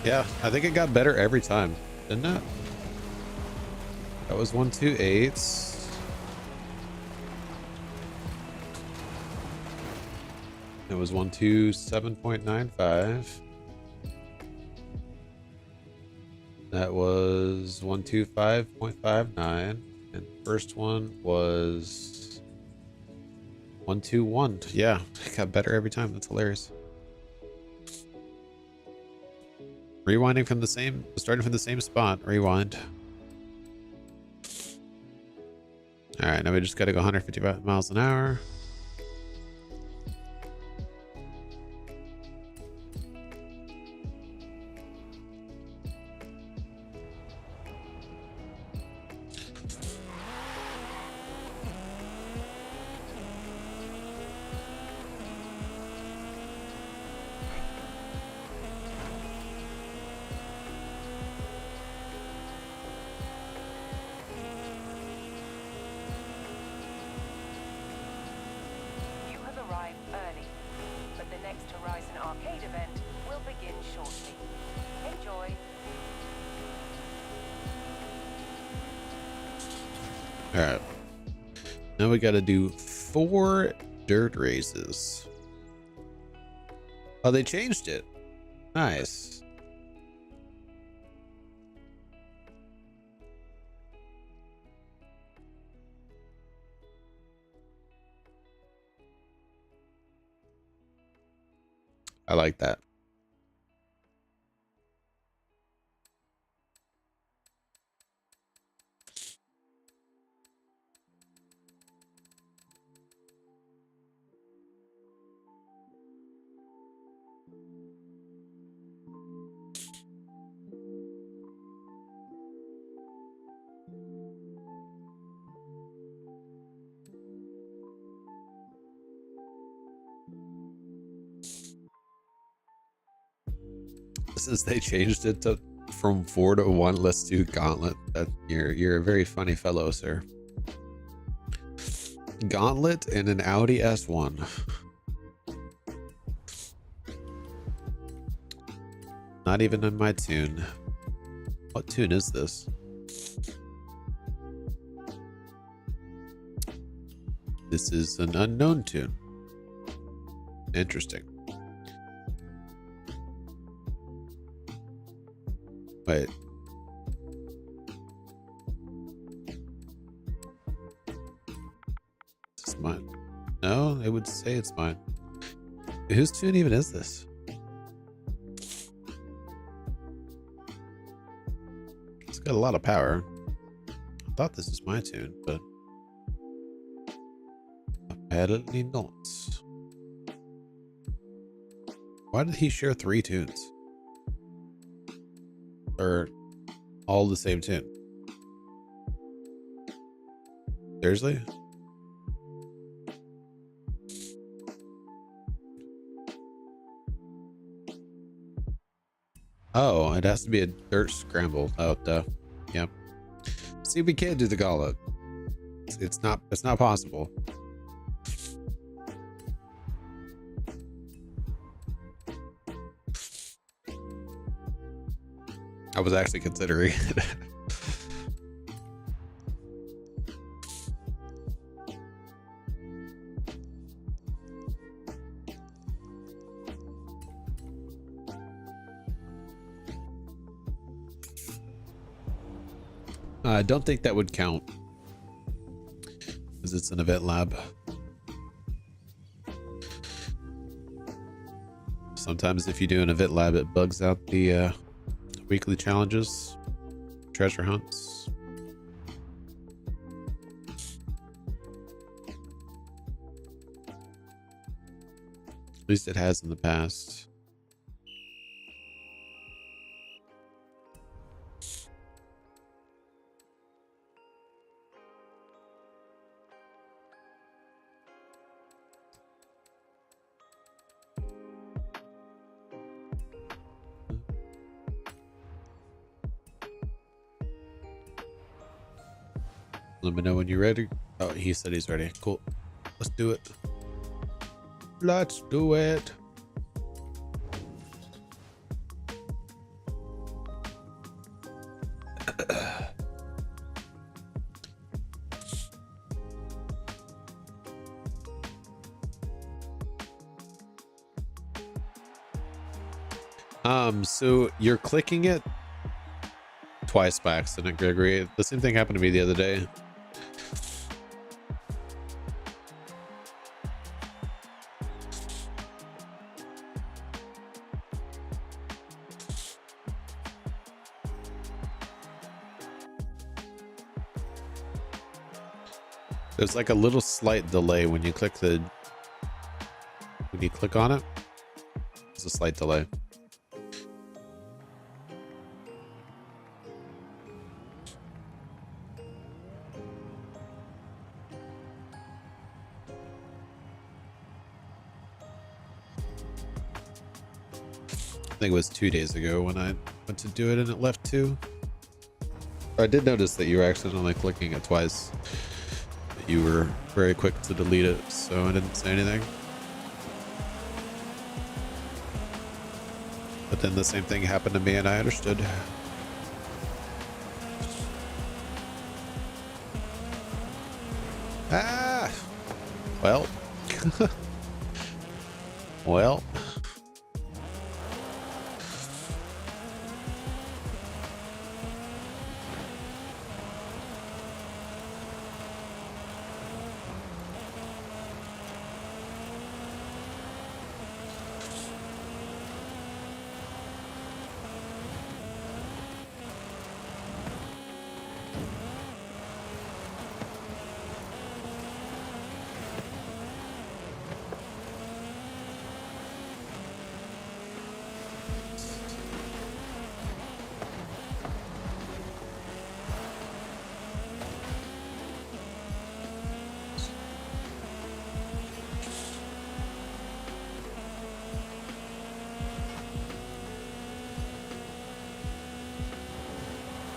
Speaker 1: Yeah, I think it got better every time, didn't it? That was 128. It was 127.95. That was 125.59. And the first one was 121. Yeah, it got better every time. That's hilarious. Rewinding from the same, starting from the same spot. Rewind. All right, now we just got to go 155 miles an hour.
Speaker 2: You have arrived early, but the next Horizon Arcade event will begin shortly. Enjoy.
Speaker 1: All right. Now we got to do 4 dirt races. Oh, they changed it. Nice. I like that. Since they changed it to from 4 to 1, let's do Gauntlet. You're a very funny fellow, sir. Gauntlet and an Audi S1. Not even in my tune. What tune is this? This is an unknown tune. Interesting. Wait. Is this mine? No, it would say it's mine. Whose tune even is this? It's got a lot of power. I thought this was my tune, but apparently not. Why did he share 3 tunes? Or all the same tune? Seriously? Oh, it has to be a dirt scramble. Oh, duh. Yep. See, we can't do the gauntlet. It's not possible. I was actually considering it. I don't think that would count because it's an Eventlab. Sometimes if you do an Eventlab, it bugs out the weekly challenges, treasure hunts. At least it has in the past. Let me know when you're ready. Oh, he said he's ready. Cool. Let's do it. Let's do it. So you're clicking it twice by accident, Gregory. The same thing happened to me the other day. There's like a little slight delay when you click on it. There's a slight delay. I think it was 2 days ago when I went to do it and it left too. I did notice that you were accidentally clicking it twice. But you were very quick to delete it, so I didn't say anything. But then the same thing happened to me and I understood. Ah! Well. Well.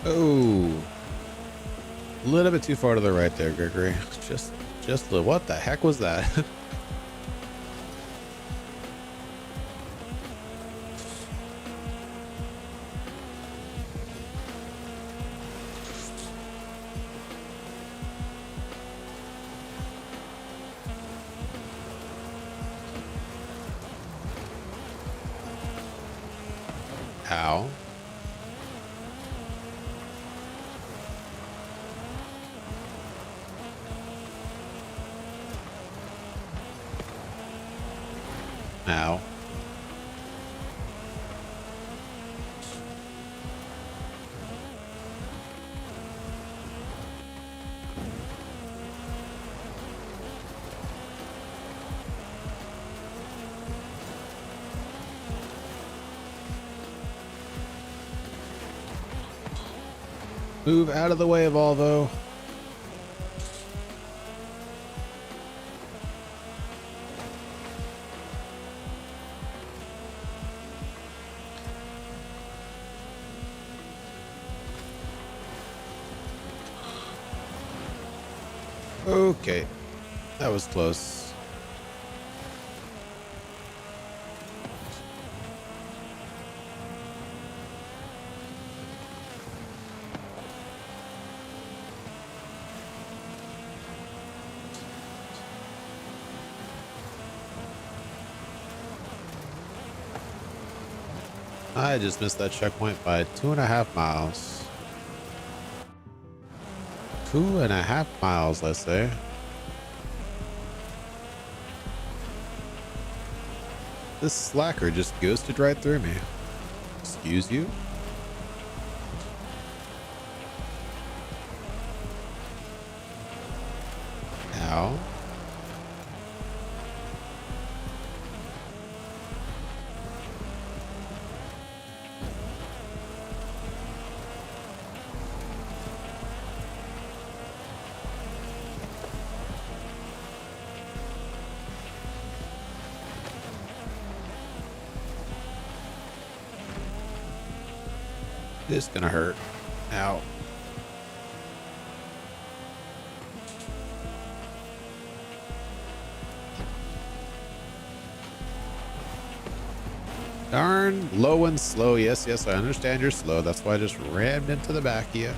Speaker 1: Oh, a little bit too far to the right there, Gregory. Just what the heck was that? Ow. Ow. Move out of the way, Volvo. Okay, that was close. I just missed that checkpoint by 2.5 miles. 2.5 miles, let's say. This slacker just ghosted right through me. Excuse you? Ow. This is gonna hurt. Ow. Darn, low and slow. Yes, yes, I understand you're slow. That's why I just rammed into the back of you.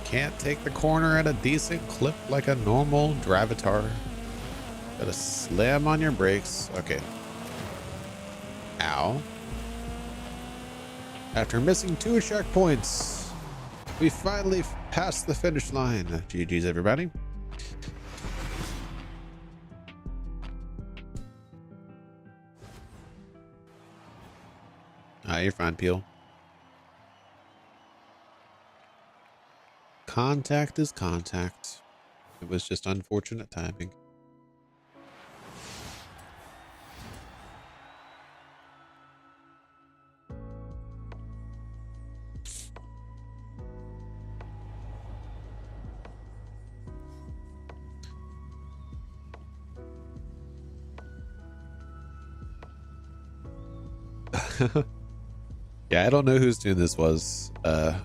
Speaker 1: Can't take the corner at a decent clip like a normal drivatar. Gotta slam on your brakes. Okay. Ow. After missing 2 checkpoints, we finally passed the finish line. GG's, everybody. You're fine, Peel. Contact is contact. It was just unfortunate timing. Yeah, I don't know whose tune this was. I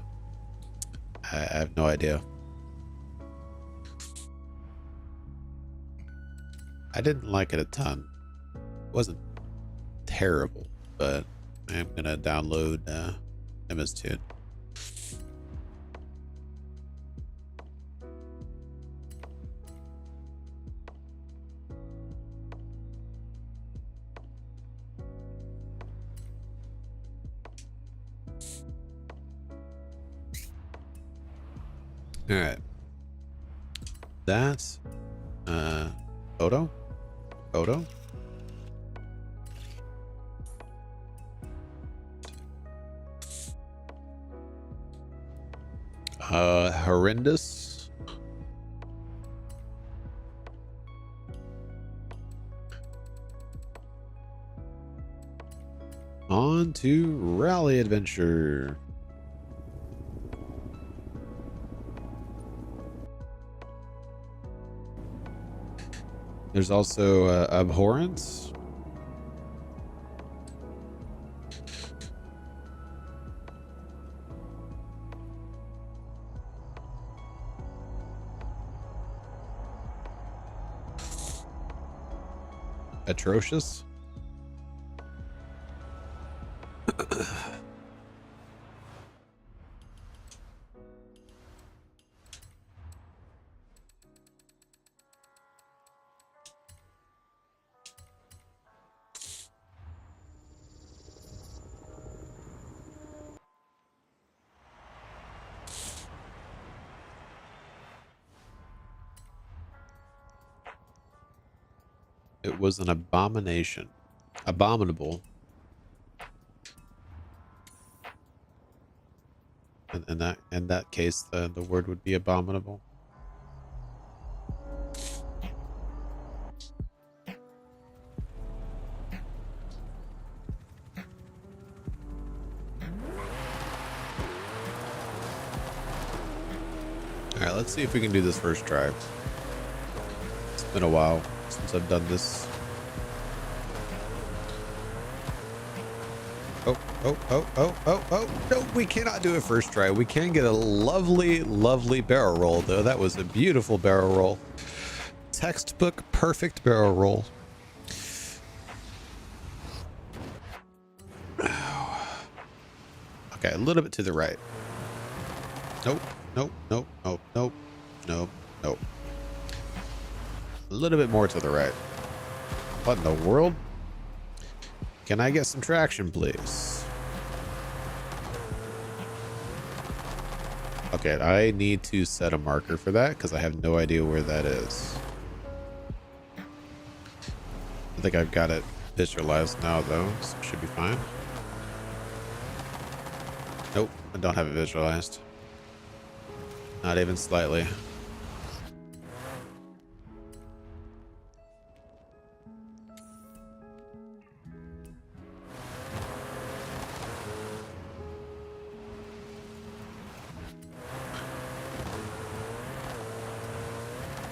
Speaker 1: have no idea. I didn't like it a ton. It wasn't terrible, but I'm gonna download Emma's tune. All right. That's photo. Horrendous. On to Rally Adventure. There's also Abhorrence. Atrocious. It was an abomination. Abominable. And in that case, the word would be abominable. All right, let's see if we can do this first try. It's been a while since I've done this. Oh, no, we cannot do it first try. We can get a lovely barrel roll, though. That was a beautiful barrel roll. Textbook perfect barrel roll. Okay, a little bit to the right. Nope. A little bit more to the right. What in the world? Can I get some traction, please? Okay, I need to set a marker for that because I have no idea where that is. I think I've got it visualized now, though, so it should be fine. Nope, I don't have it visualized. Not even slightly.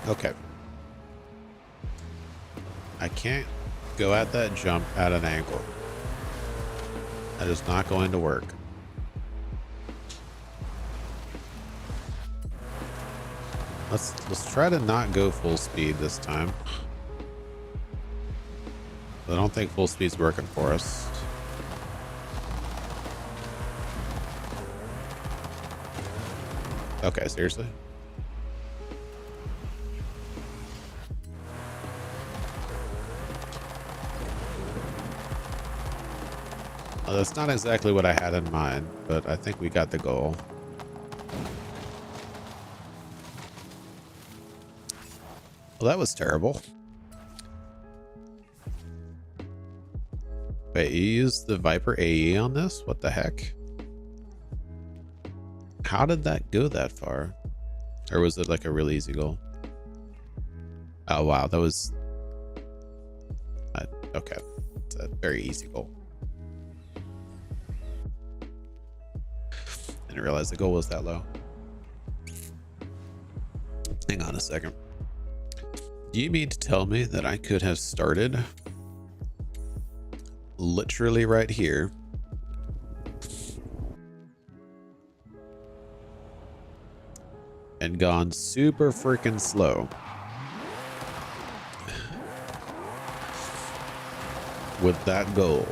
Speaker 1: Okay. I can't go at that jump at an angle. That is not going to work. Let's try to not go full speed this time. I don't think full speed's working for us. Okay, seriously? Well, that's not exactly what I had in mind, but I think we got the goal. Well, that was terrible. Wait, you used the Viper AE on this? What the heck? How did that go that far? Or was it like a really easy goal? Oh, wow. That was... okay. It's a very easy goal. Didn't realize the goal was that low. Hang on a second. Do you mean to tell me that I could have started literally right here and gone super freaking slow with that goal?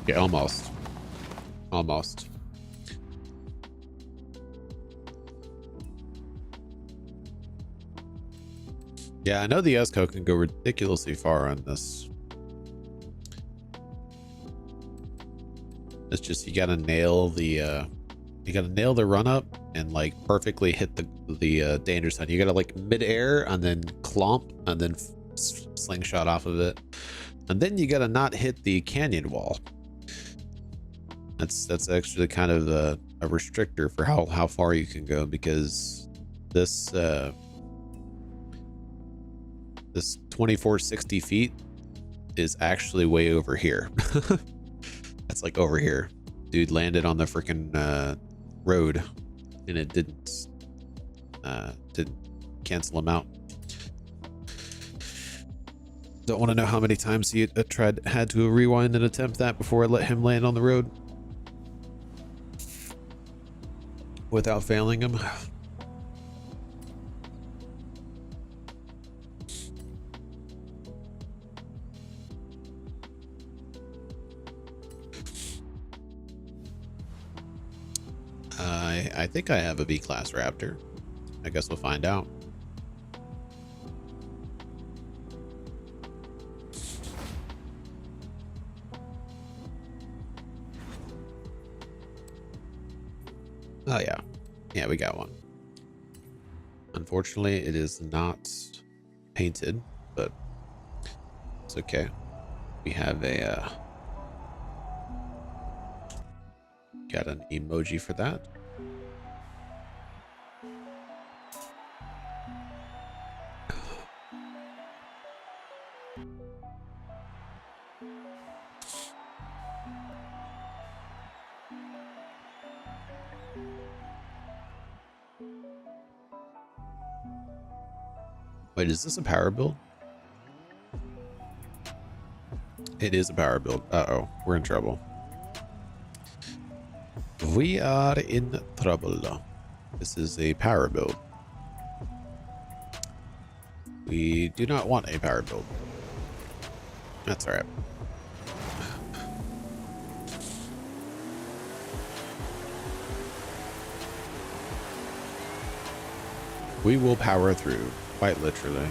Speaker 1: Yeah, almost. Almost. Yeah, I know the ESCO can go ridiculously far on this. It's just you gotta nail the run up and like perfectly hit the danger zone. You gotta like mid-air and then clomp and then slingshot off of it, and then you gotta not hit the canyon wall. That's actually kind of a restrictor for how far you can go, because this 2460 feet is actually way over here. That's like over here. Dude landed on the freaking road and it didn't cancel him out. Don't want to know how many times he had to rewind and attempt that before I let him land on the road without failing him. I think I have a B-Class Raptor. I guess we'll find out. Oh yeah. Yeah, we got one. Unfortunately, it is not painted, but it's okay. We have a got an emoji for that. Wait, is this a power build? It is a power build. Uh-oh, we're in trouble. We are in trouble. This is a power build. We do not want a power build. That's all right. We will power through, quite literally.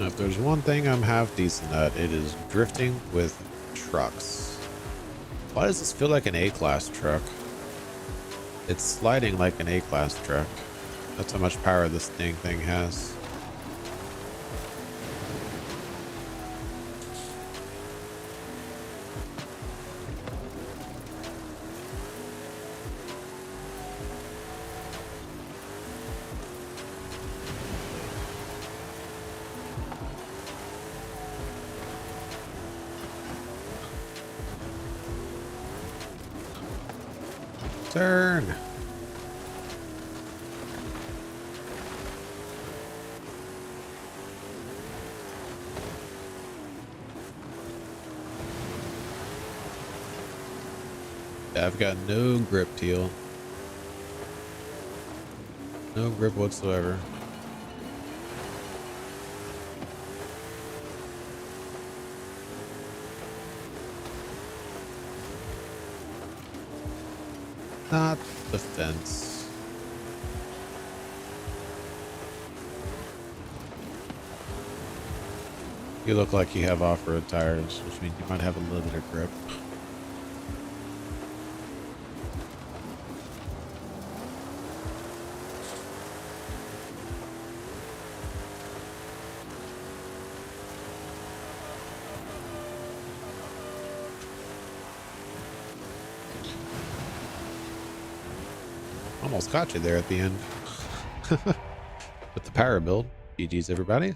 Speaker 1: If there's one thing I'm half decent at, it is drifting with trucks. Why does this feel like an A-class truck? It's sliding like an A-class truck. That's how much power this thing has. Turn. Yeah, I've got no grip, Teal. No grip whatsoever. Not the fence. You look like you have off-road tires, which means you might have a little bit of grip. Almost caught you there at the end. With the power build. GG's everybody.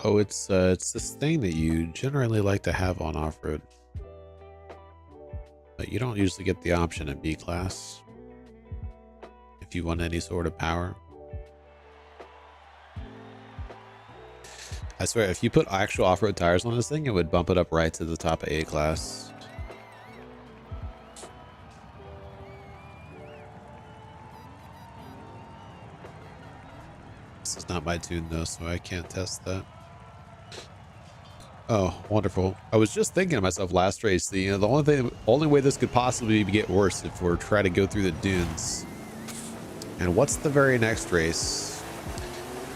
Speaker 1: Oh, it's this thing that you generally like to have on off-road. But you don't usually get the option in B class. If you want any sort of power. I swear, if you put actual off-road tires on this thing, it would bump it up right to the top of A class. This is not my tune though, so I can't test that. Oh, wonderful. I was just thinking to myself last race, the only way this could possibly get worse if we're trying to go through the dunes. And what's the very next race?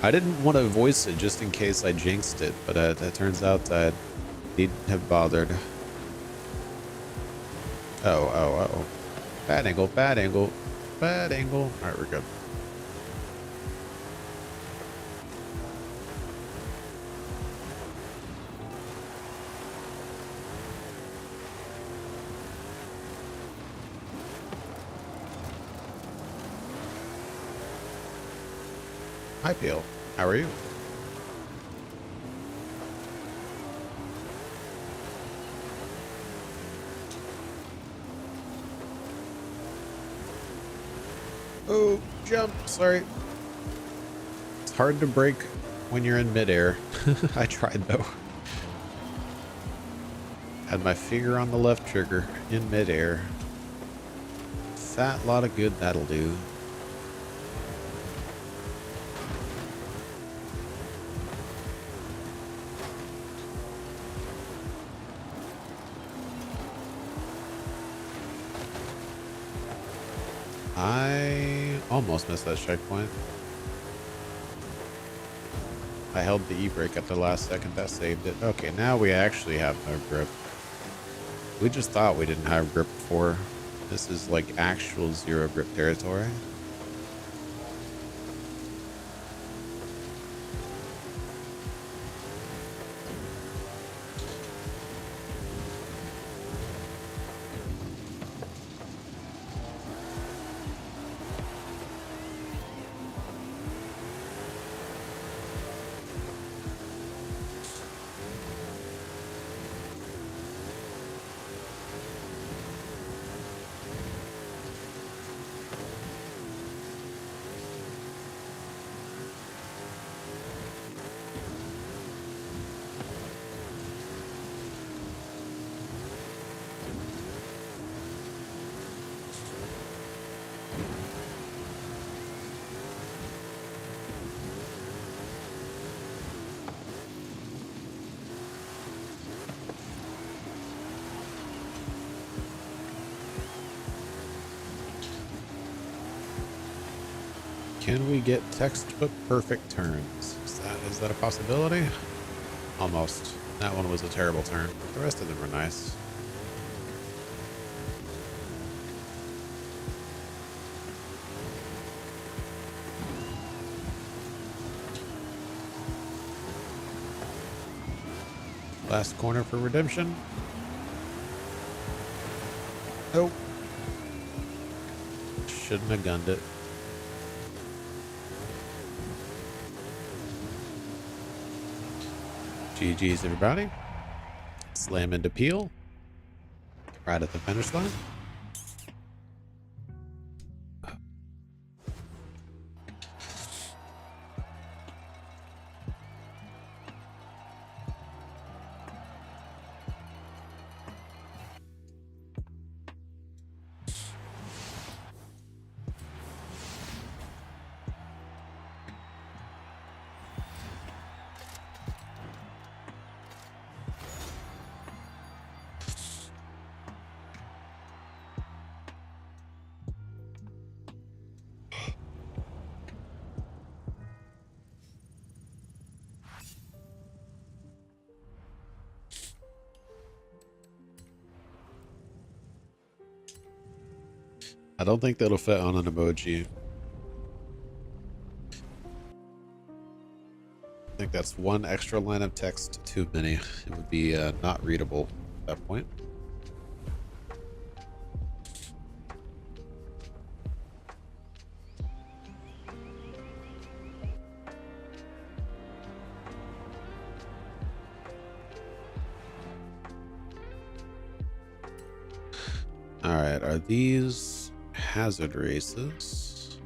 Speaker 1: I didn't want to voice it just in case I jinxed it, but it turns out I needn't have bothered. Oh. Bad angle, bad angle, bad angle. All right, we're good. Hi, Peel. How are you? Oh, jump. Sorry. It's hard to brake when you're in midair. I tried, though. Had my finger on the left trigger in midair. Fat lot of good that'll do. I almost missed that checkpoint. I held the e-brake at the last second. That saved it. Okay, now we actually have no grip. We just thought we didn't have grip before. This is like actual zero grip territory. Can we get textbook perfect turns? Is that a possibility? Almost. That one was a terrible turn. The rest of them were nice. Last corner for redemption. Oh. Shouldn't have gunned it. GG's everybody. Slam into Peel. Right at the finish line. I don't think that'll fit on an emoji. I think that's one extra line of text too many. It would be not readable at that point. All right, are these hazard races?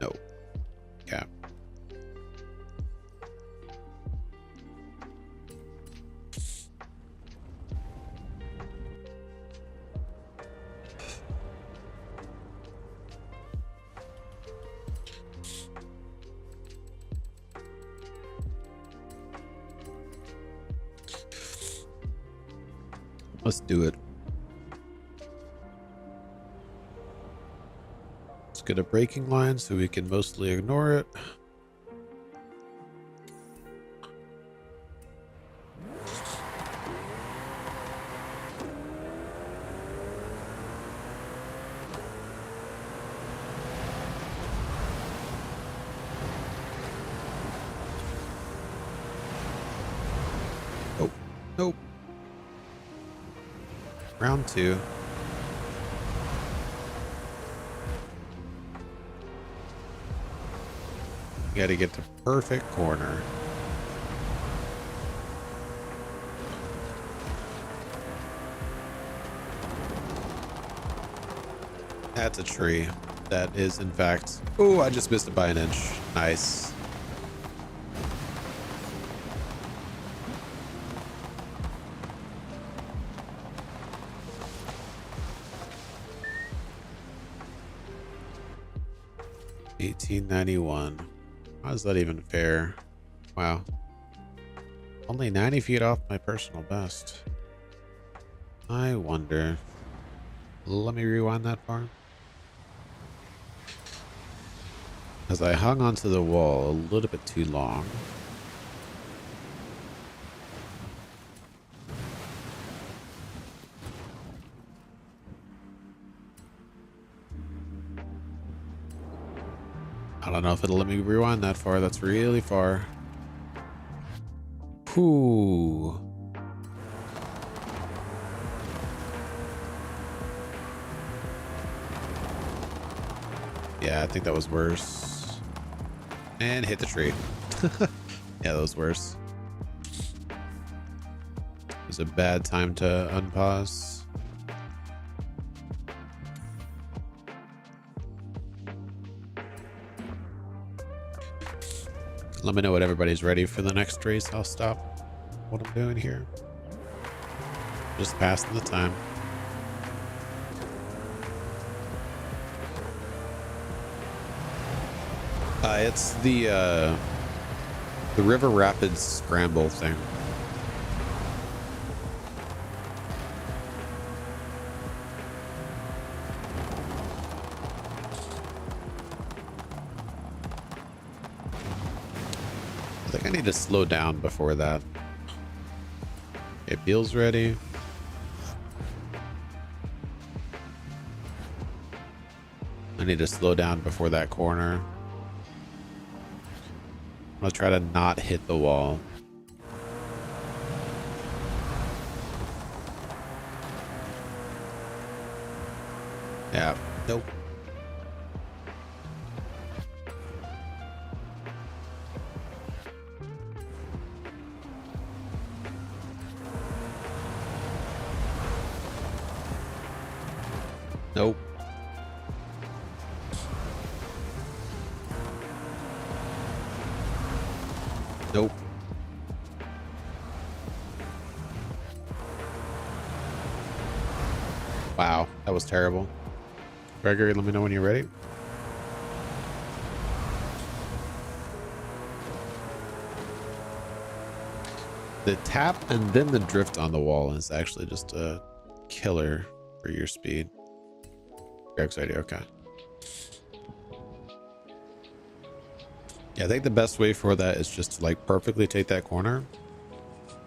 Speaker 1: No. Yeah. Let's do it. Let's get a braking line so we can mostly ignore it. Oh, nope. Round two. Got to get the perfect corner. That's a tree. That is, in fact. Oh, I just missed it by an inch. Nice. $18.91. How is that even fair? Wow. Only 90 feet off my personal best. I wonder. Let me rewind that far. As I hung onto the wall a little bit too long. I don't know if it'll let me rewind that far. That's really far. Whew. Yeah, I think that was worse. And hit the tree. Yeah, that was worse. It was a bad time to unpause. Let me know when everybody's ready for the next race. I'll stop what I'm doing here. Just passing the time. It's the River Rapids Scramble thing. think I need to slow down before that. Okay, Beal's ready. I need to slow down before that corner. I'm gonna try to not hit the wall. Yeah, nope. Nope. Nope. Wow, that was terrible. Gregory, let me know when you're ready. The tap and then the drift on the wall is actually just a killer for your speed. Greg's ready, okay. Yeah, I think the best way for that is just to like perfectly take that corner.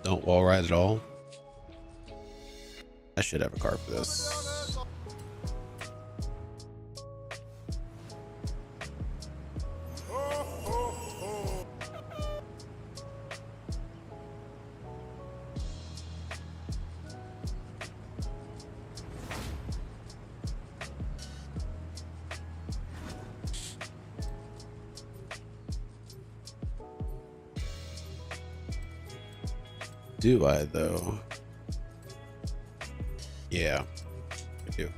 Speaker 1: Don't wall ride at all. I should have a car for this. Do I though? Yeah, I do.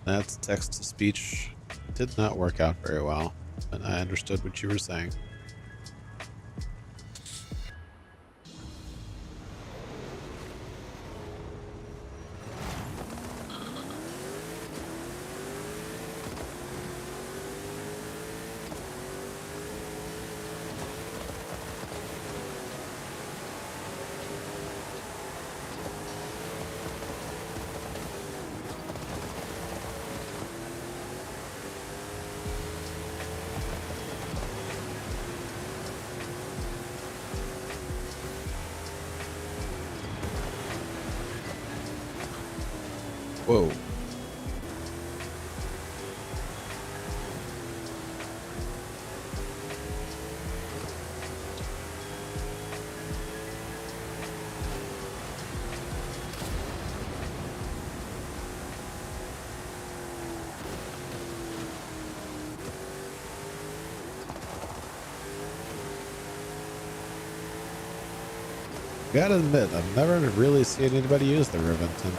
Speaker 1: That's text to speech. Did not work out very well, but I understood what you were saying. Whoa. Gotta admit, I've never really seen anybody use the Rivington.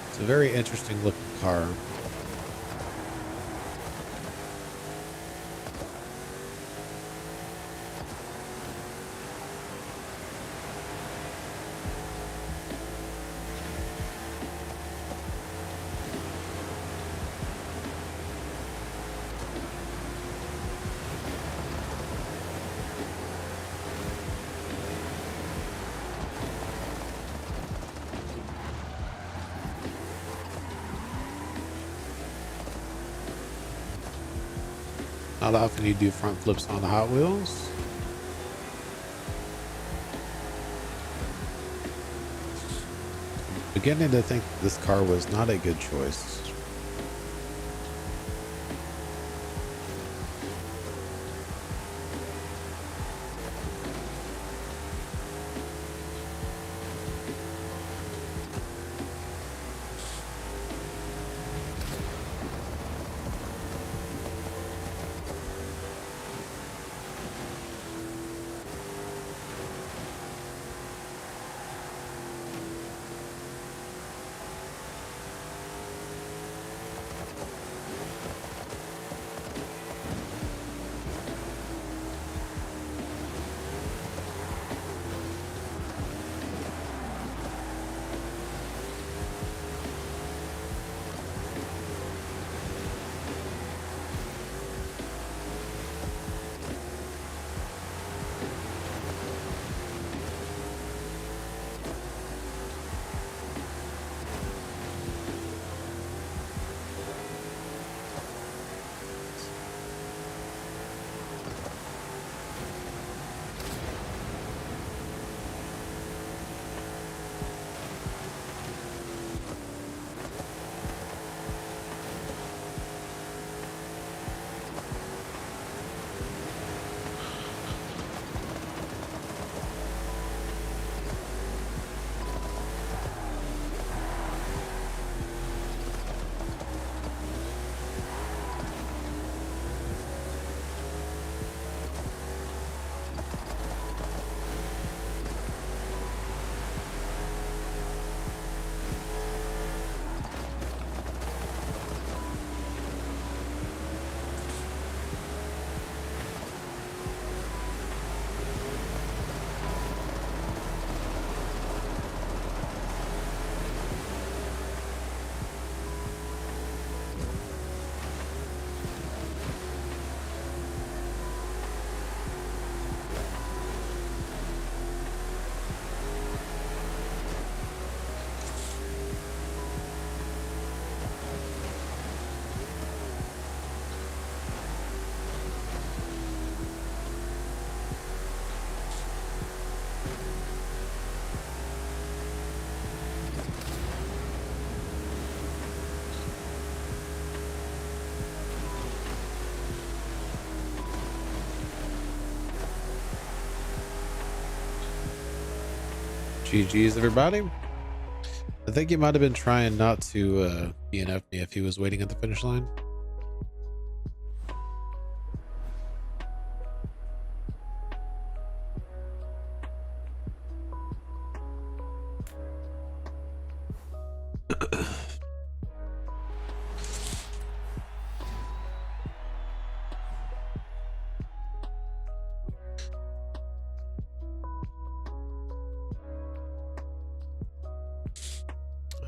Speaker 1: It's a very interesting looking car. Not often you do front flips on the Hot Wheels. I'm beginning to think this car was not a good choice. GG's, everybody. I think he might have been trying not to DNF me if he was waiting at the finish line.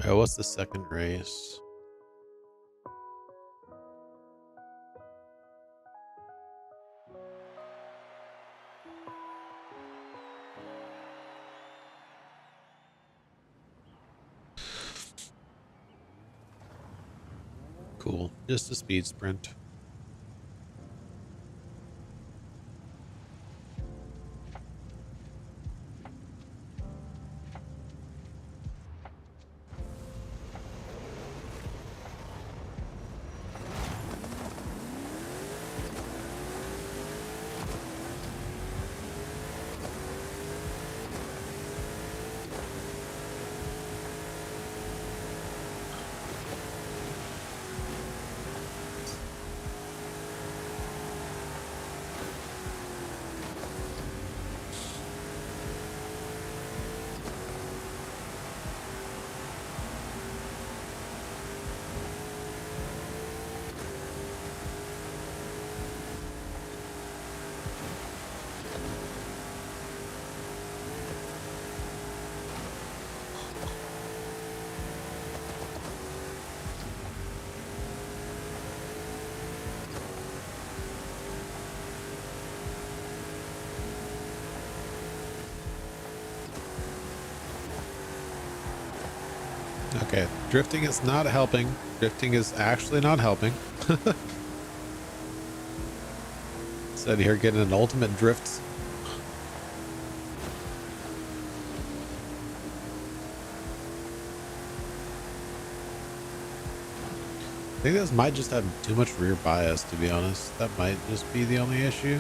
Speaker 1: Oh, what's the second race? Cool, just a speed sprint. Okay, drifting is not helping. Drifting is actually not helping. Said here getting an ultimate drift. I think this might just have too much rear bias, to be honest. That might just be the only issue.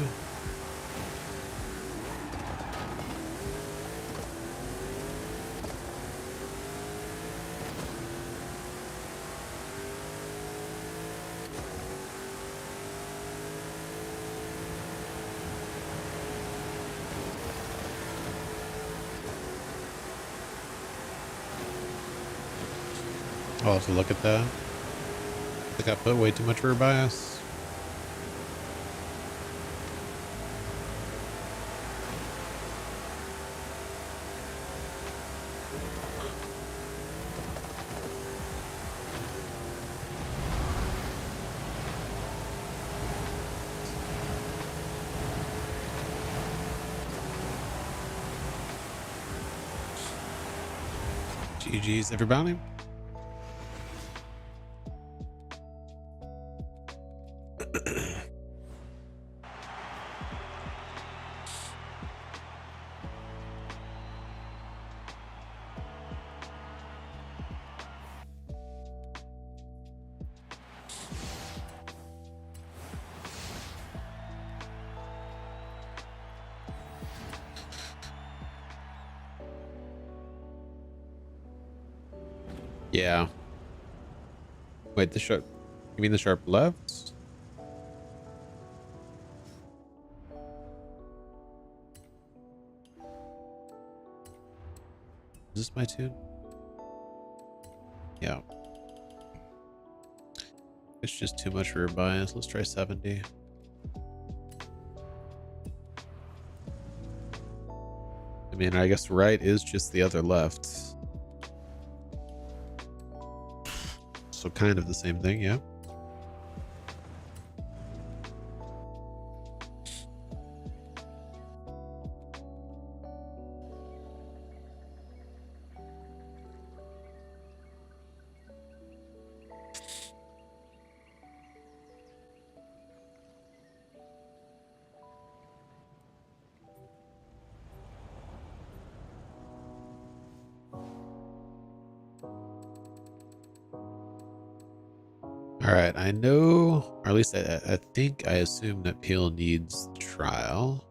Speaker 1: I'll have to look at that. I think I put way too much rear bias. GG's, everybody. Yeah. Wait, the sharp. You mean the sharp left? Is this my tune? Yeah. It's just too much rear bias. Let's try 70. I mean, I guess right is just the other left. So kind of the same thing, yeah. All right, I know, or at least I think I assume that Peel needs trial.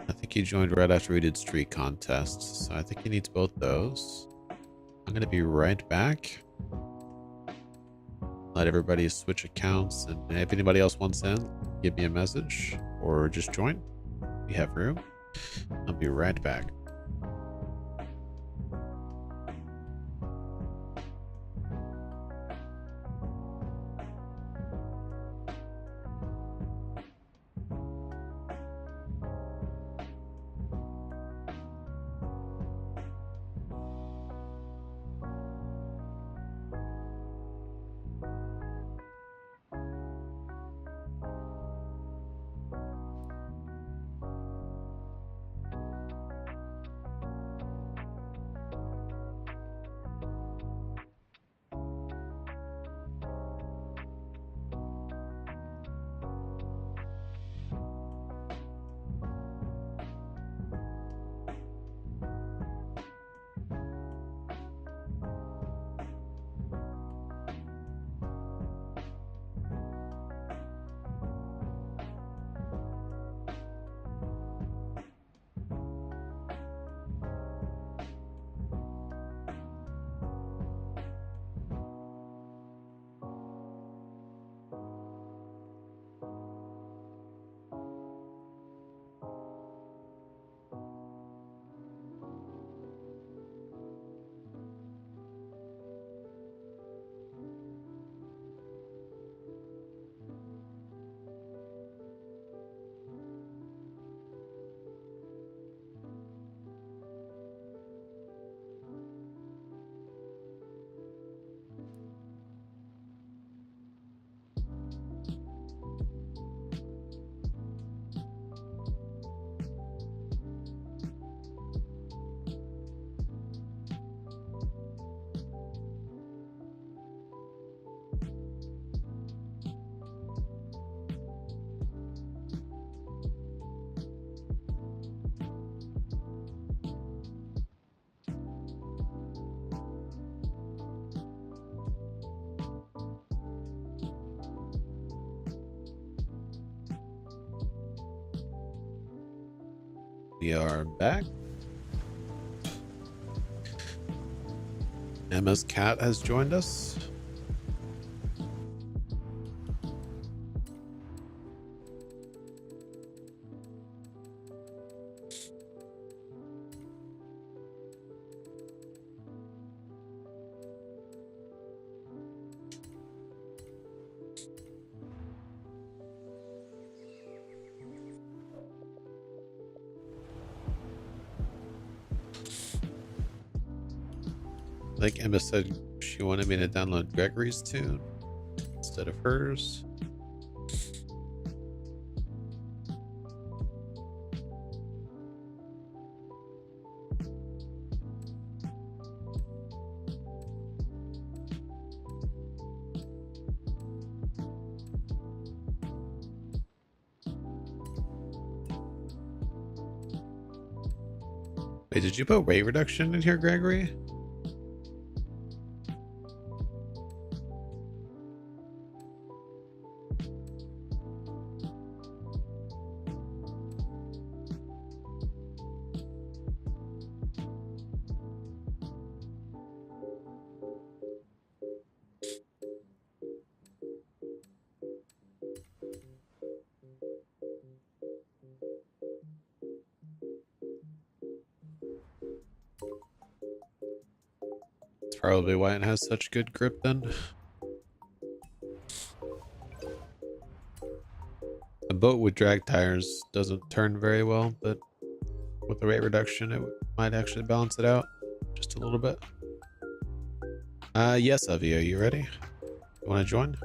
Speaker 1: I think he joined right after we did street contests, so I think he needs both those. I'm gonna be right back. Let everybody switch accounts, and if anybody else wants in, give me a message or just join. We have room. I'll be right back. We are back. Emma's cat has joined us. I think Emma said she wanted me to download Gregory's tune instead of hers. Wait, did you put weight reduction in here, Gregory? Probably why it has such good grip then. A boat with drag tires doesn't turn very well, but with the weight reduction it might actually balance it out just a little bit. Yes, Avi, are you ready? You want to join?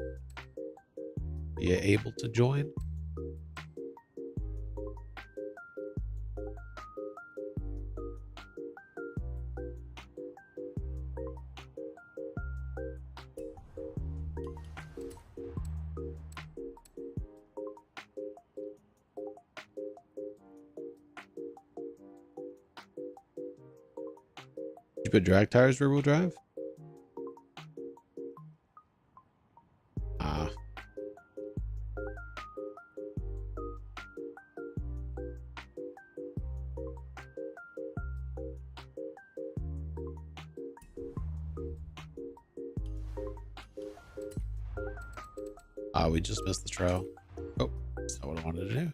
Speaker 1: Are you able to join? You put drag tires rear wheel drive? Ah. Ah, we just missed the trial. Oh, that's not what I wanted to do.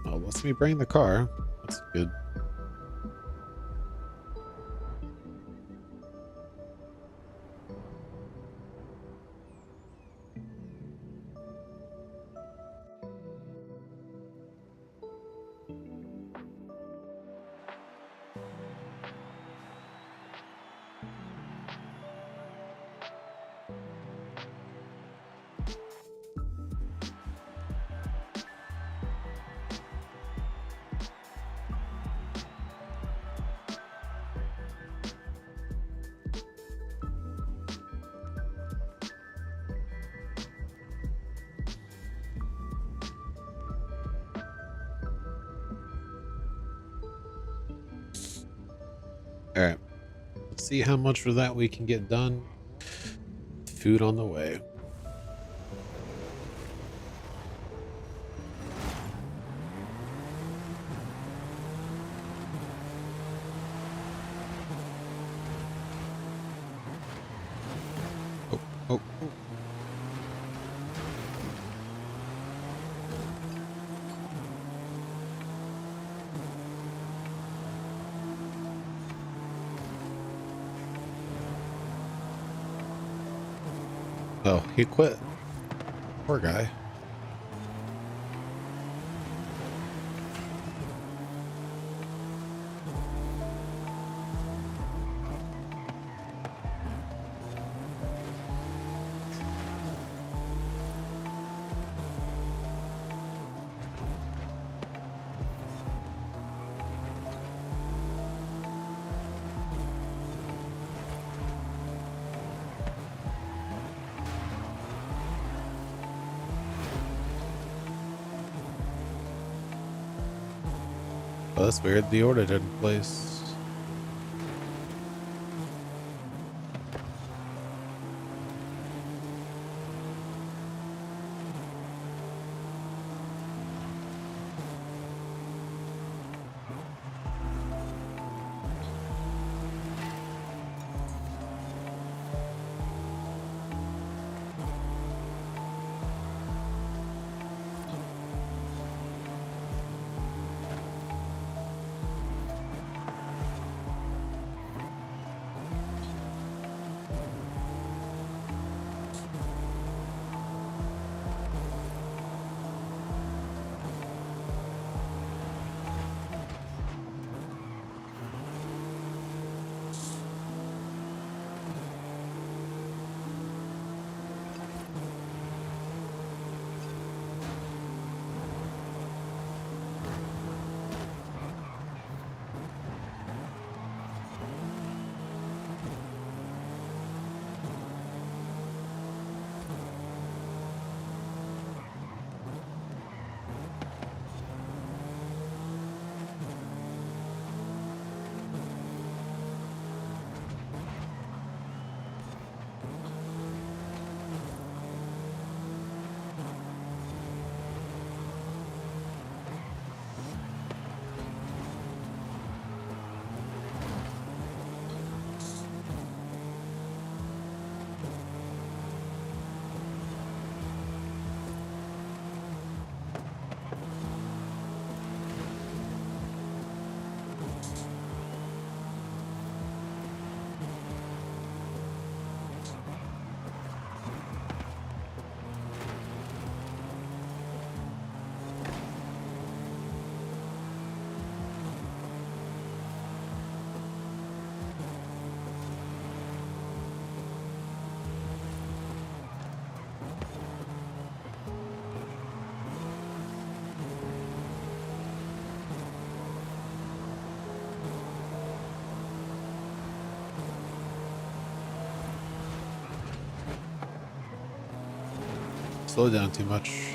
Speaker 1: Oh, lets me bring the car. That's good. All right. Let's see how much for that we can get done. Food on the way. Oh, oh, oh. Oh, he quit. Poor guy. Oh, that's weird. The order didn't place. Slow down too much.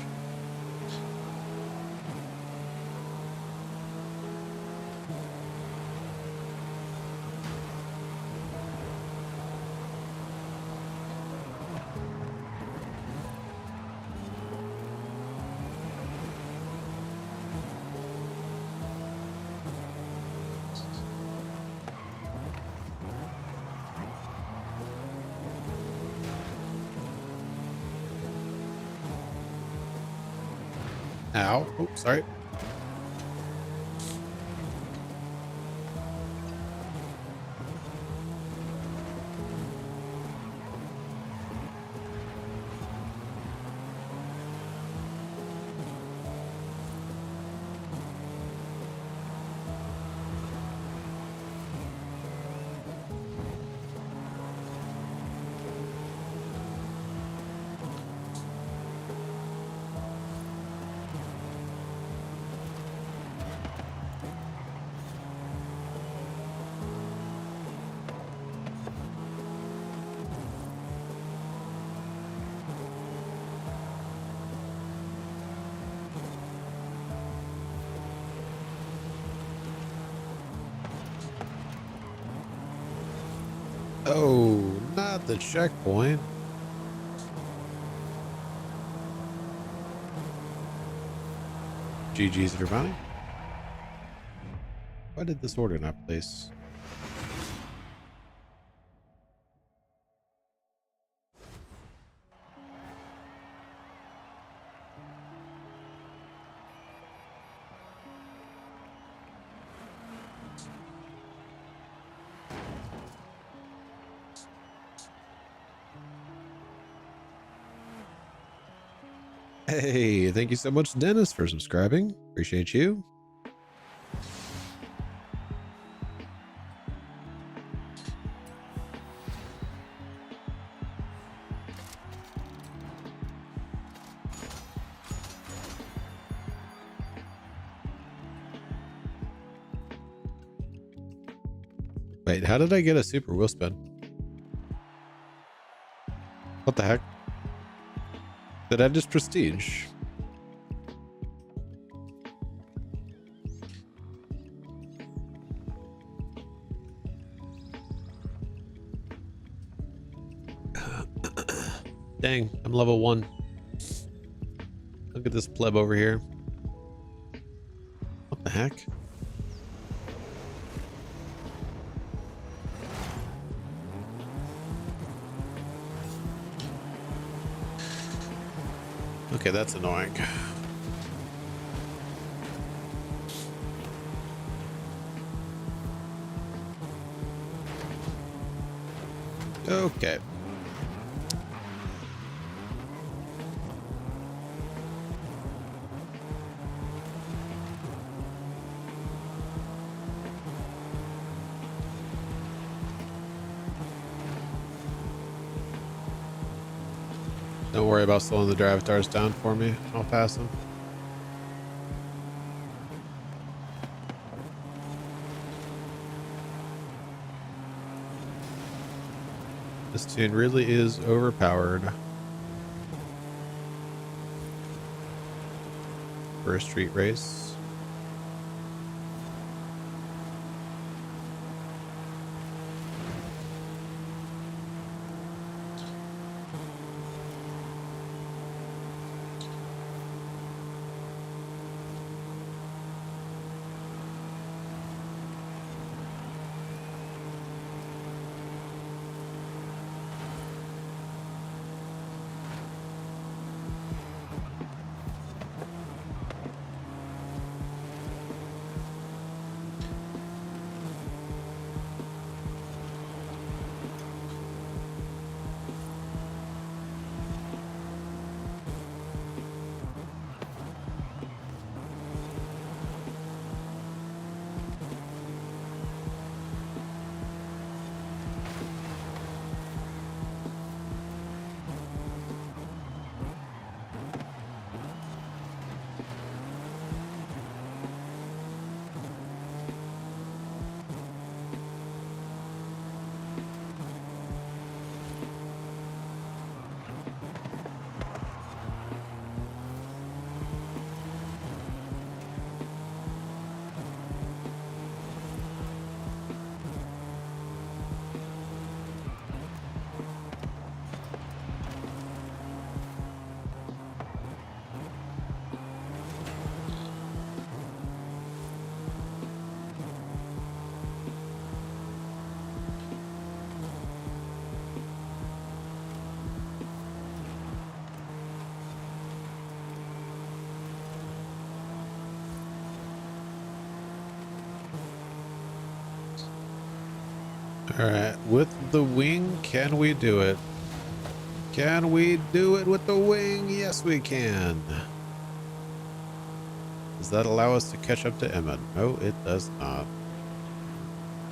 Speaker 1: Ow. Oh, sorry. Oh, not the checkpoint. GG's everybody. Why did this order not place? Hey, thank you so much, Dennis, for subscribing. Appreciate you. Wait, how did I get a super wheel spin? What the heck? Did I just prestige? Dang, I'm level 1. Look at this pleb over here. What the heck? Okay, that's annoying. Okay. Don't worry about slowing the drive stars down for me. I'll pass them. This tune really is overpowered for a street race. All right, with the wing, can we do it? Can we do it with the wing? Yes, we can. Does that allow us to catch up to Emma? No, it does not.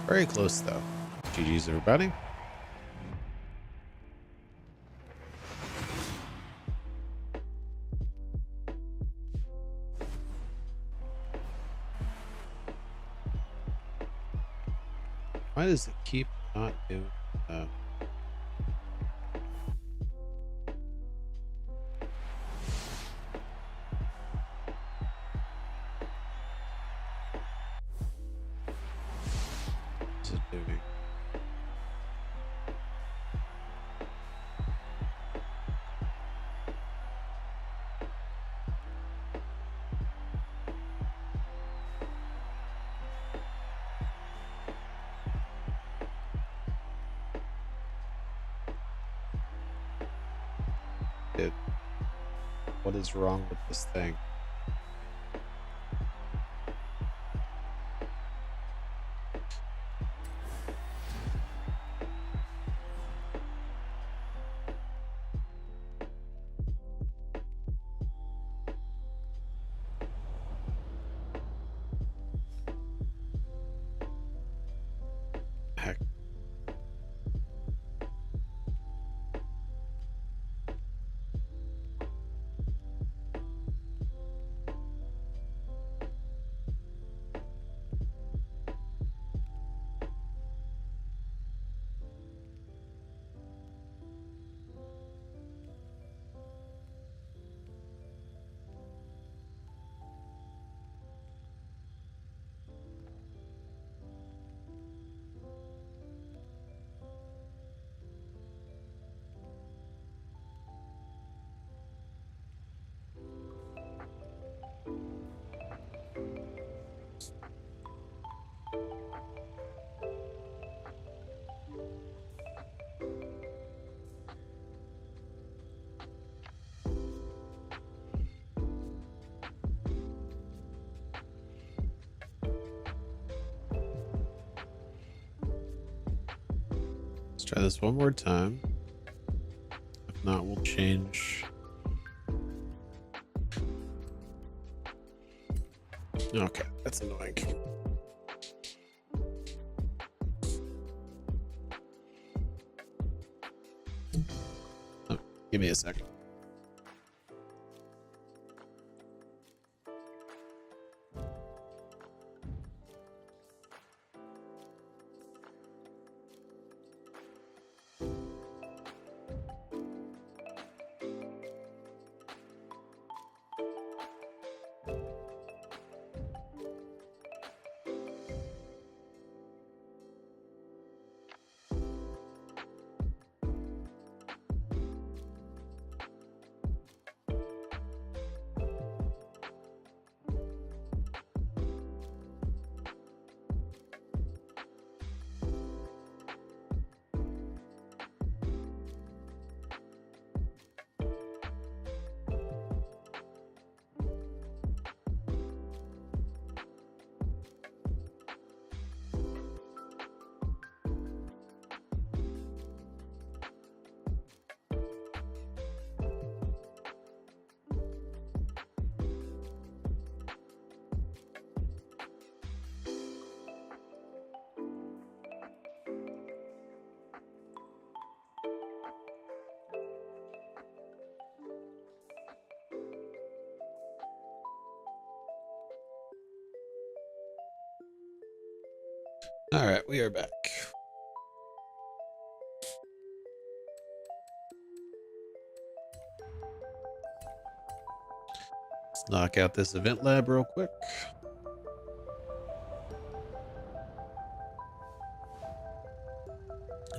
Speaker 1: Very close, though. GG's, everybody. Why does it keep not doing that? What's it doing? What is wrong with this thing? Heck. Try this one more time. If not, we'll change. Okay, that's annoying. Oh, give me a second. All right, we are back. Let's knock out this Eventlab real quick.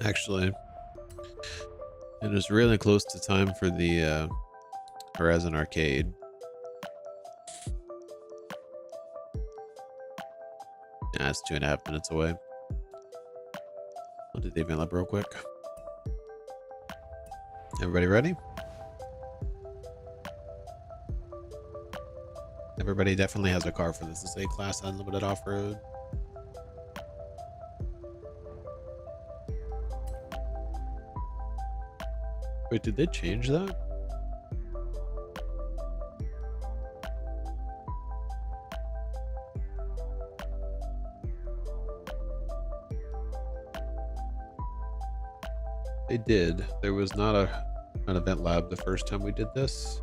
Speaker 1: Actually, it is really close to time for the Horizon Arcade. Yeah, it's 2.5 minutes away. I'll do the Eventlab real quick. Everybody ready? Everybody definitely has a car for this. This is A-Class Unlimited Off-Road. Wait, did they change that? They did. There was not an Eventlab the first time we did this.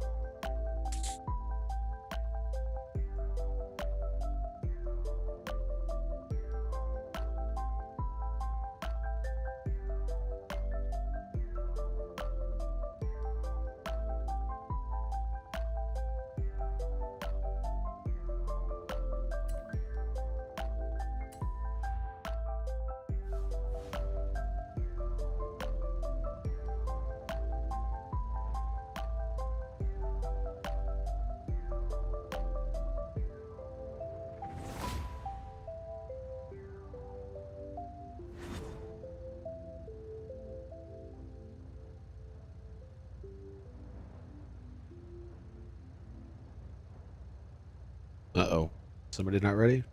Speaker 1: Uh-oh. Somebody not ready?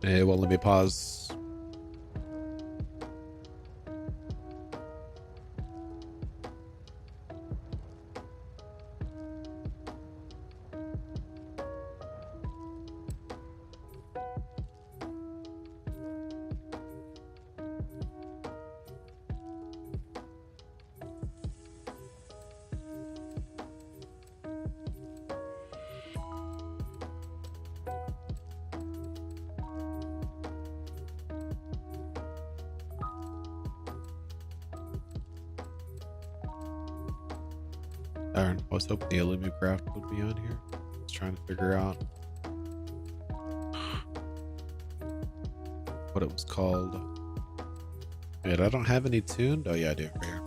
Speaker 1: Hey, well, let me pause. Darn, I was hoping the Illumicraft would be on here. I was trying to figure out what it was called. Wait, I don't have any tuned? Oh yeah, I do. Right here.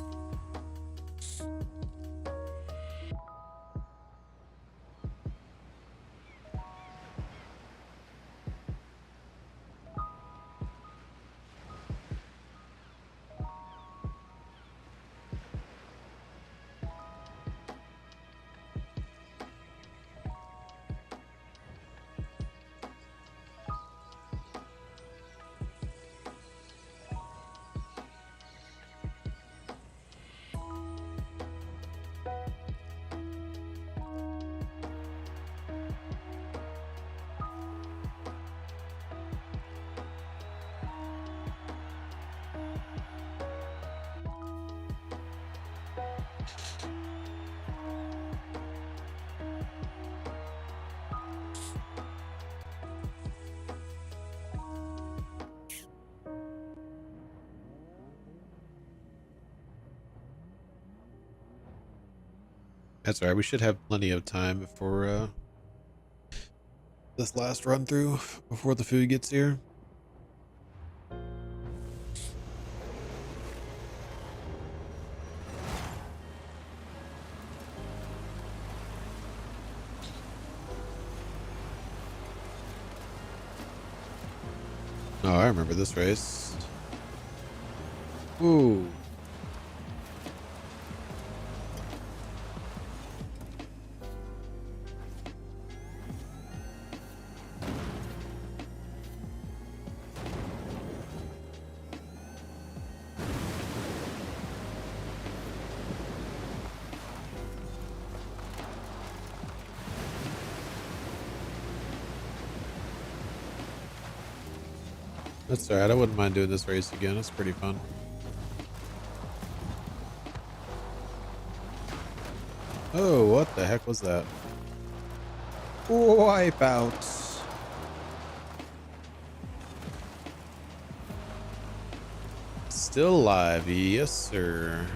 Speaker 1: That's alright. We should have plenty of time for this last run through before the food gets here. Oh, I remember this race. Ooh. That's alright. I wouldn't mind doing this race again. It's pretty fun. Oh, what the heck was that? Wipeout. Still alive. Yes, sir.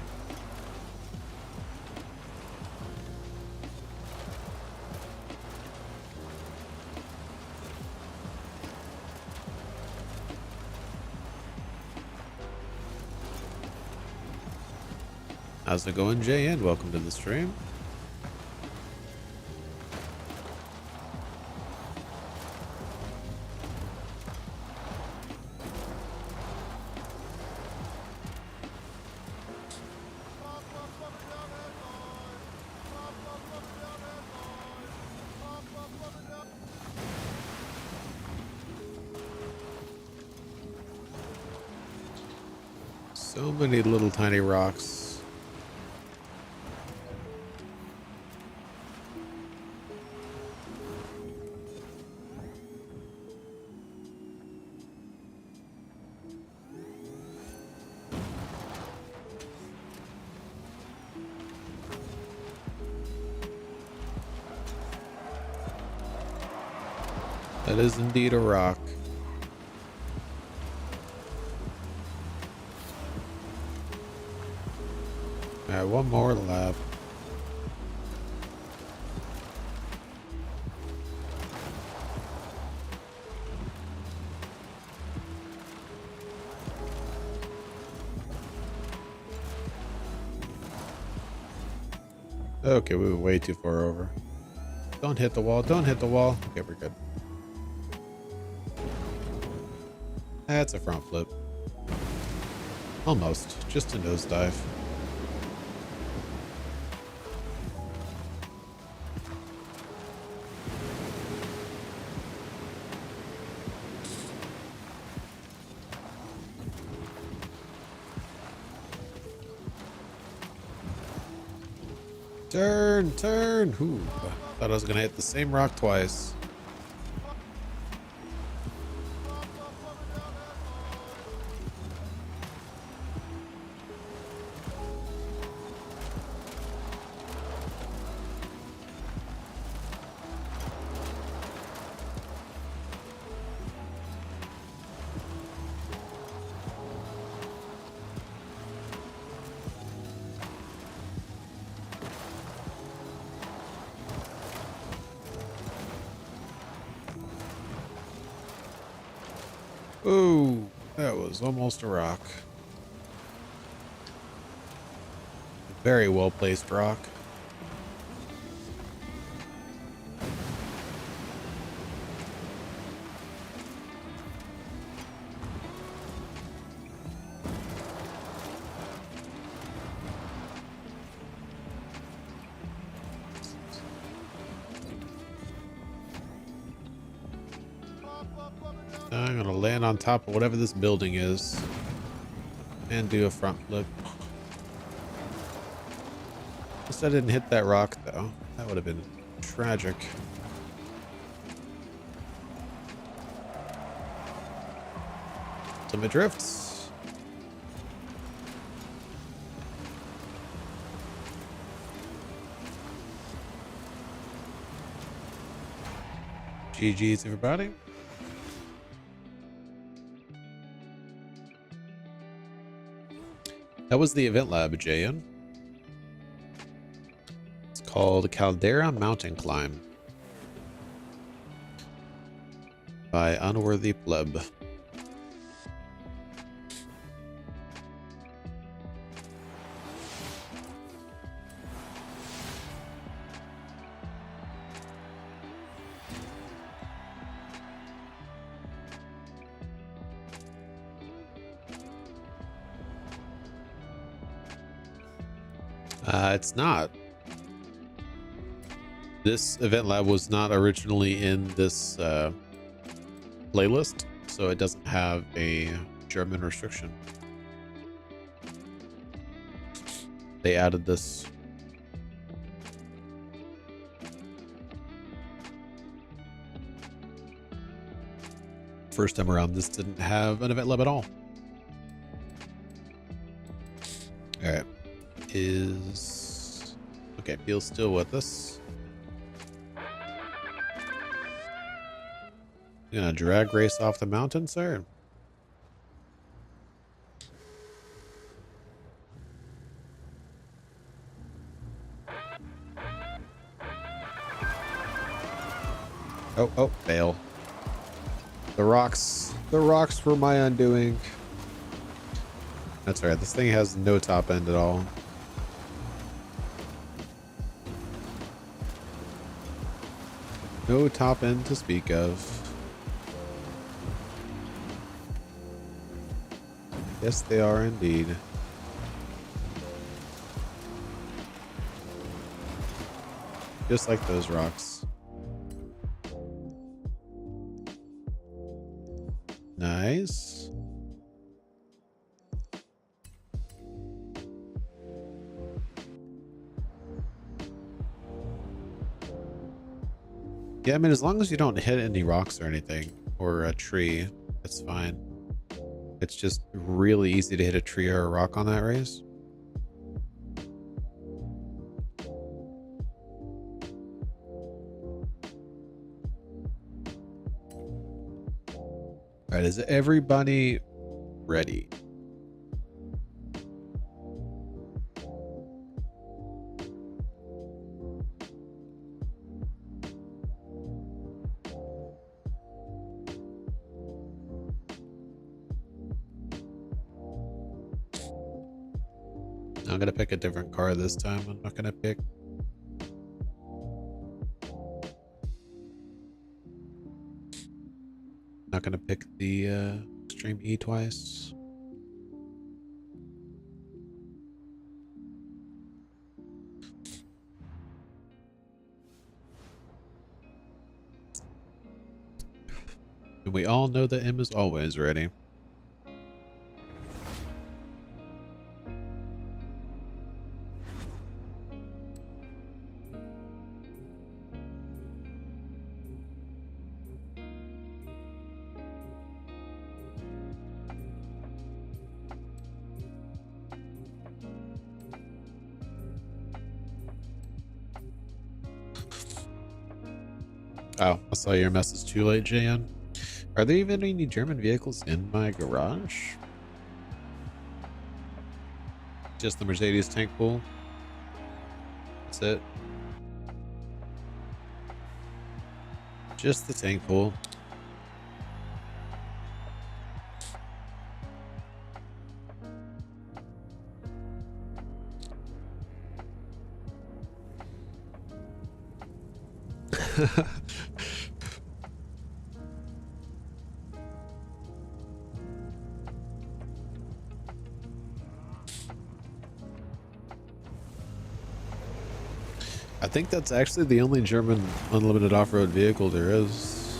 Speaker 1: How's it going, Jay? And welcome to the stream. So many little tiny rocks. That is indeed a rock. Alright, one more lap. Okay, we were way too far over. Don't hit the wall, don't hit the wall. Okay, we're good. That's a front flip. Almost, just a nosedive. Turn, turn. Ooh, thought I was gonna hit the same rock twice. Ooh, that was almost a rock. Very well placed rock. I'm gonna land on top of whatever this building is and do a front flip. Guess I didn't hit that rock though. That would have been tragic. Ultimate drifts. GG's everybody. That was the Eventlab, JN. It's called Caldera Mountain Climb by Unworthy Pleb. It's not. This Eventlab was not originally in this playlist, so it doesn't have a German restriction. They added this. First time around, this didn't have an Eventlab at all. All right. Is okay. Bill's still with us. You gonna drag race off the mountain, sir? Oh, fail. The rocks were my undoing. That's right. This thing has no top end at all. No top end to speak of. Yes, they are indeed. Just like those rocks. Nice. Yeah, I mean, as long as you don't hit any rocks or anything, or a tree, that's fine. It's just really easy to hit a tree or a rock on that race. All right, is everybody ready? I'm gonna pick a different car this time. I'm not gonna pick. Not gonna pick the Extreme E twice. And we all know that M is always ready. Oh, I saw your message too late, JN. Are there even any German vehicles in my garage? Just the Mercedes tank pool. That's it. Just the tank pool. I think that's actually the only German unlimited off-road vehicle there is.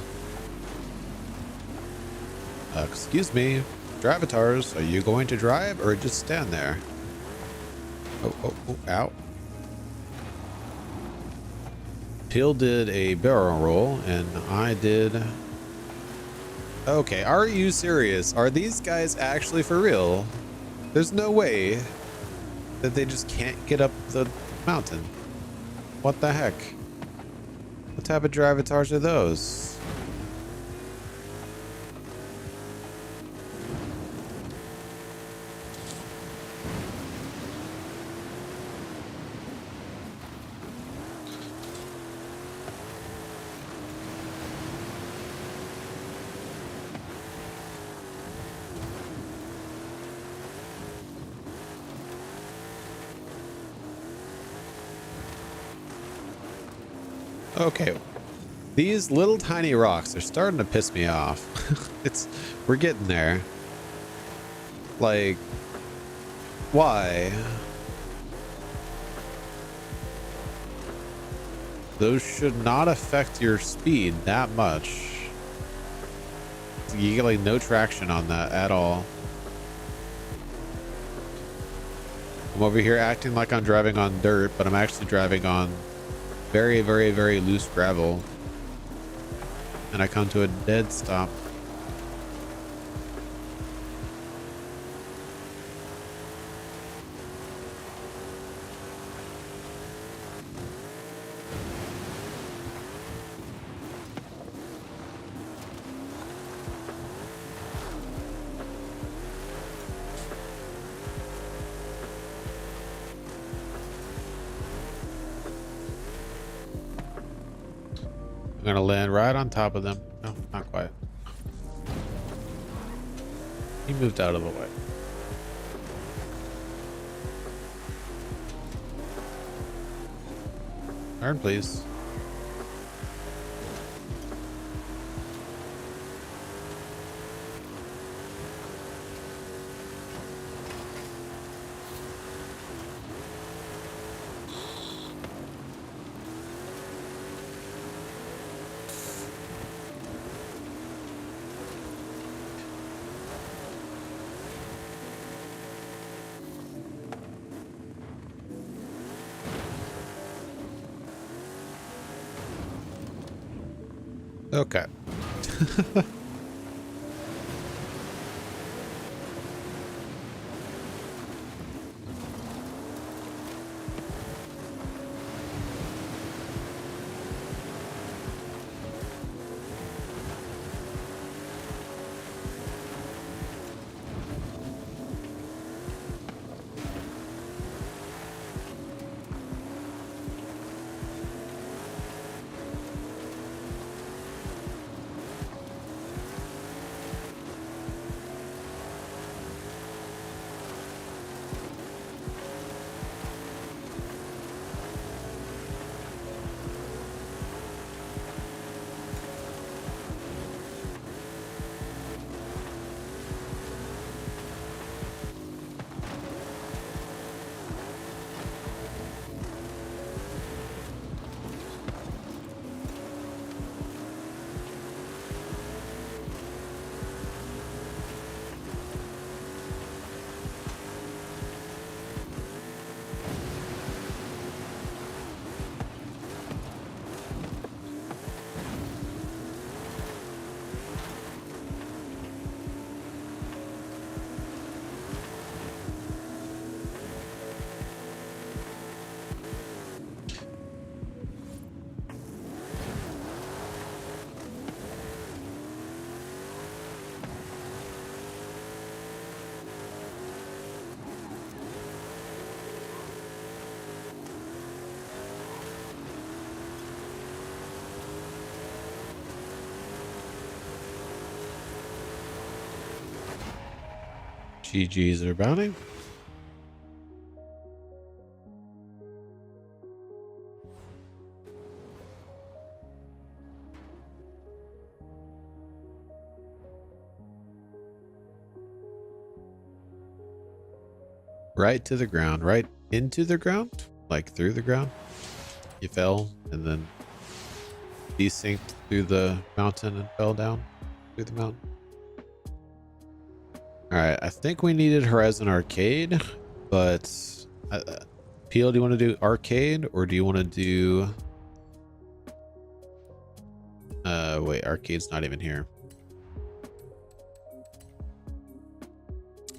Speaker 1: Excuse me, drivatars, are you going to drive or just stand there? Oh, ow. Hill did a barrel roll and I did. Okay, are you serious? Are these guys actually for real? There's no way that they just can't get up the mountain. What the heck? What type of drivatars are those? Okay. These little tiny rocks are starting to piss me off. We're getting there. Like, why? Those should not affect your speed that much. You get like no traction on that at all. I'm over here acting like I'm driving on dirt, but I'm actually driving on very, very, very loose gravel. And I come to a dead stop. I'm gonna land right on top of them. No, not quite. He moved out of the way. Turn, please. Okay. GG's are bounty. Right to the ground, right into the ground, like through the ground. You fell and then desynced through the mountain and fell down through the mountain. All right, I think we needed Horizon Arcade, but Peel, do you want to do arcade or do you want to do? Wait, arcade's not even here.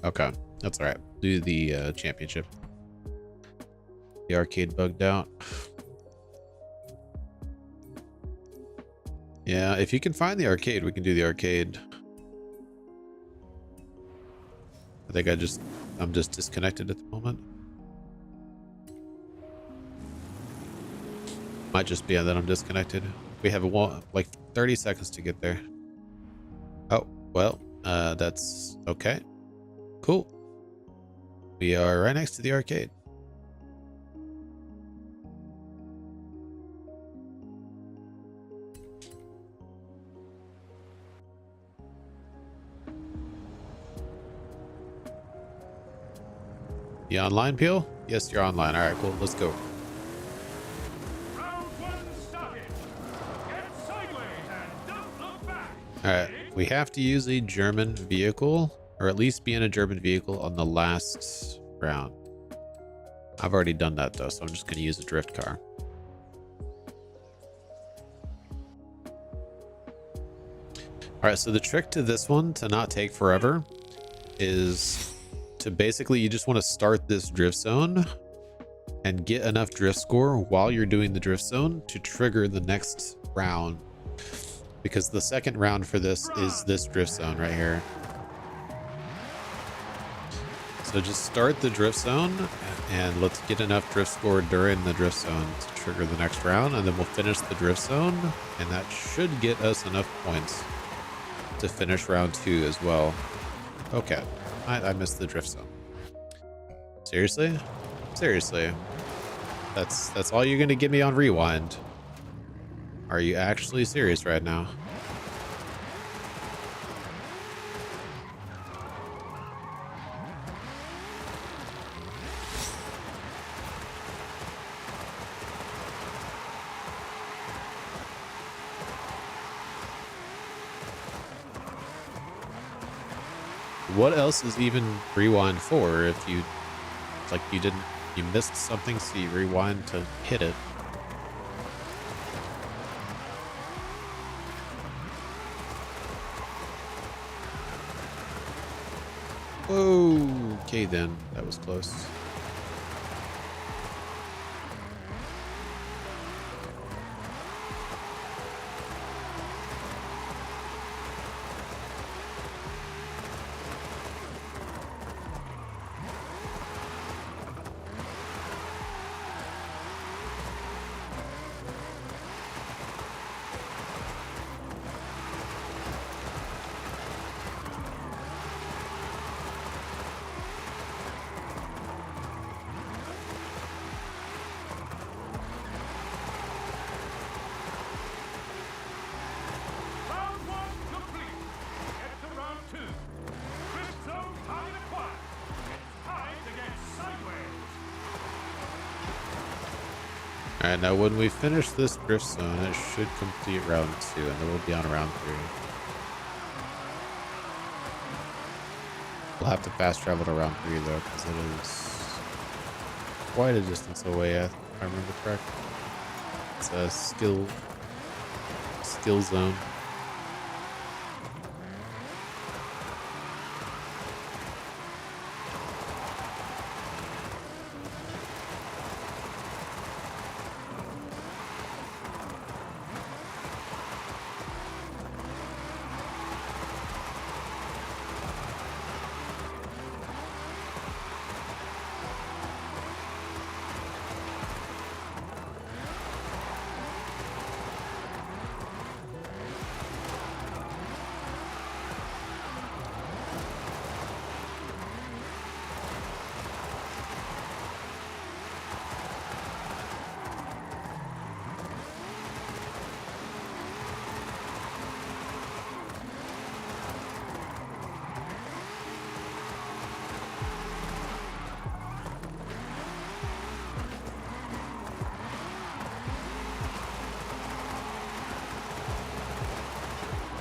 Speaker 1: Okay, that's all right. Do the championship. The arcade bugged out. Yeah, if you can find the arcade, we can do the arcade. I think I'm just disconnected at the moment. Might just be that I'm disconnected. We have like 30 seconds to get there. Oh, well, that's okay. Cool. We are right next to the arcade. You online, Peel? Yes, you're online. All right, cool. Let's go.
Speaker 3: Round one started. Get sideways and don't look back.
Speaker 1: All right, we have to use a German vehicle, or at least be in a German vehicle on the last round. I've already done that though, so I'm just going to use a drift car. All right, so the trick to this one to not take forever is to basically, you just want to start this drift zone and get enough drift score while you're doing the drift zone to trigger the next round, because the second round for this is this drift zone right here. So just start the drift zone and let's get enough drift score during the drift zone to trigger the next round, and then we'll finish the drift zone, and that should get us enough points to finish round 2 as well. Okay, I missed the drift zone. Seriously? Seriously? That's all you're gonna give me on rewind? Are you actually serious right now? What else is even rewind for if you, like, you missed something, so you rewind to hit it? Okay then, that was close.
Speaker 3: Round one complete. Get to round two. Drift zone time acquired. It's time to get sideways.
Speaker 1: Alright, now when we finish this drift zone, it should complete round 2, and then we'll be on round 3. We'll have to fast travel to round 3 though, because it is quite a distance away, if I remember correctly. It's a skill zone.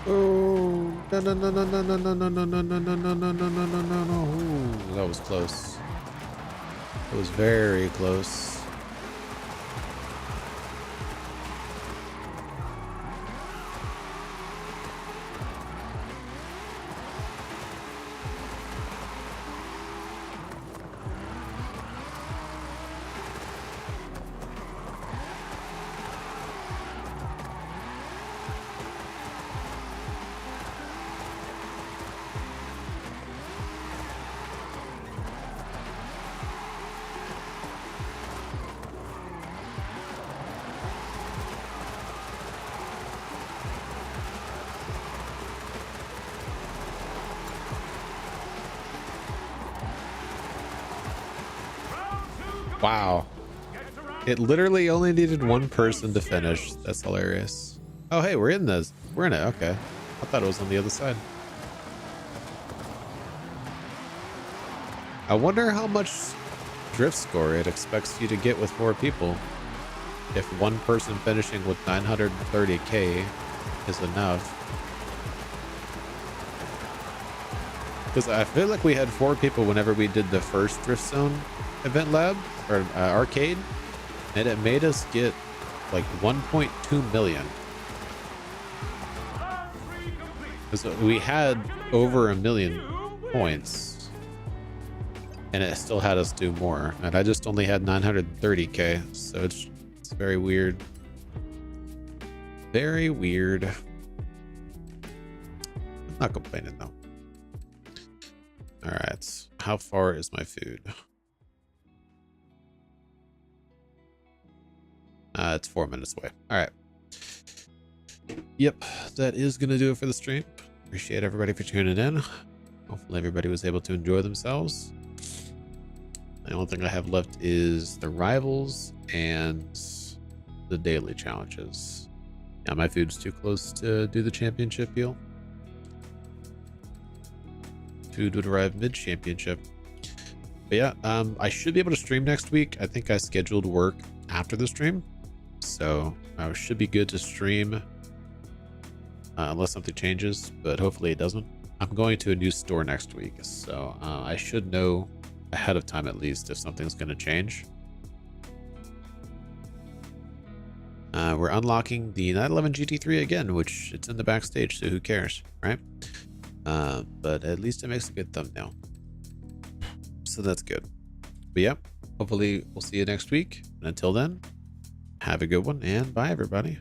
Speaker 1: Oh, no, no, no, no, no, no, no, no, no, no, no, no, no, no, no, no, no, no, no. Ooh, that was close. It was very close. Wow. It literally only needed one person to finish. That's hilarious. Oh, hey, we're in this. We're in it. Okay. I thought it was on the other side. I wonder how much drift score it expects you to get with 4 people. If one person finishing with 930k is enough. Because I feel like we had 4 people whenever we did the first Drift Zone Eventlab or arcade, and it made us get like 1.2 million. Because we had over 1 million points, and it still had us do more, and I just only had 930k, so it's very weird. Very weird. I'm not complaining though. All right, how far is my food? It's 4 minutes away. All right. Yep, that is gonna do it for the stream. Appreciate everybody for tuning in. Hopefully everybody was able to enjoy themselves. The only thing I have left is the rivals and the daily challenges. Yeah, my food's too close to do the championship deal. Food would arrive mid-championship. But yeah, I should be able to stream next week. I think I scheduled work after the stream, so I should be good to stream unless something changes, but hopefully it doesn't. I'm going to a new store next week, so I should know ahead of time at least if something's going to change. We're unlocking the 911 GT3 again, which it's in the backstage, so who cares, right? But at least it makes a good thumbnail, so that's good. But yeah, hopefully we'll see you next week, and until then, have a good one, and bye everybody.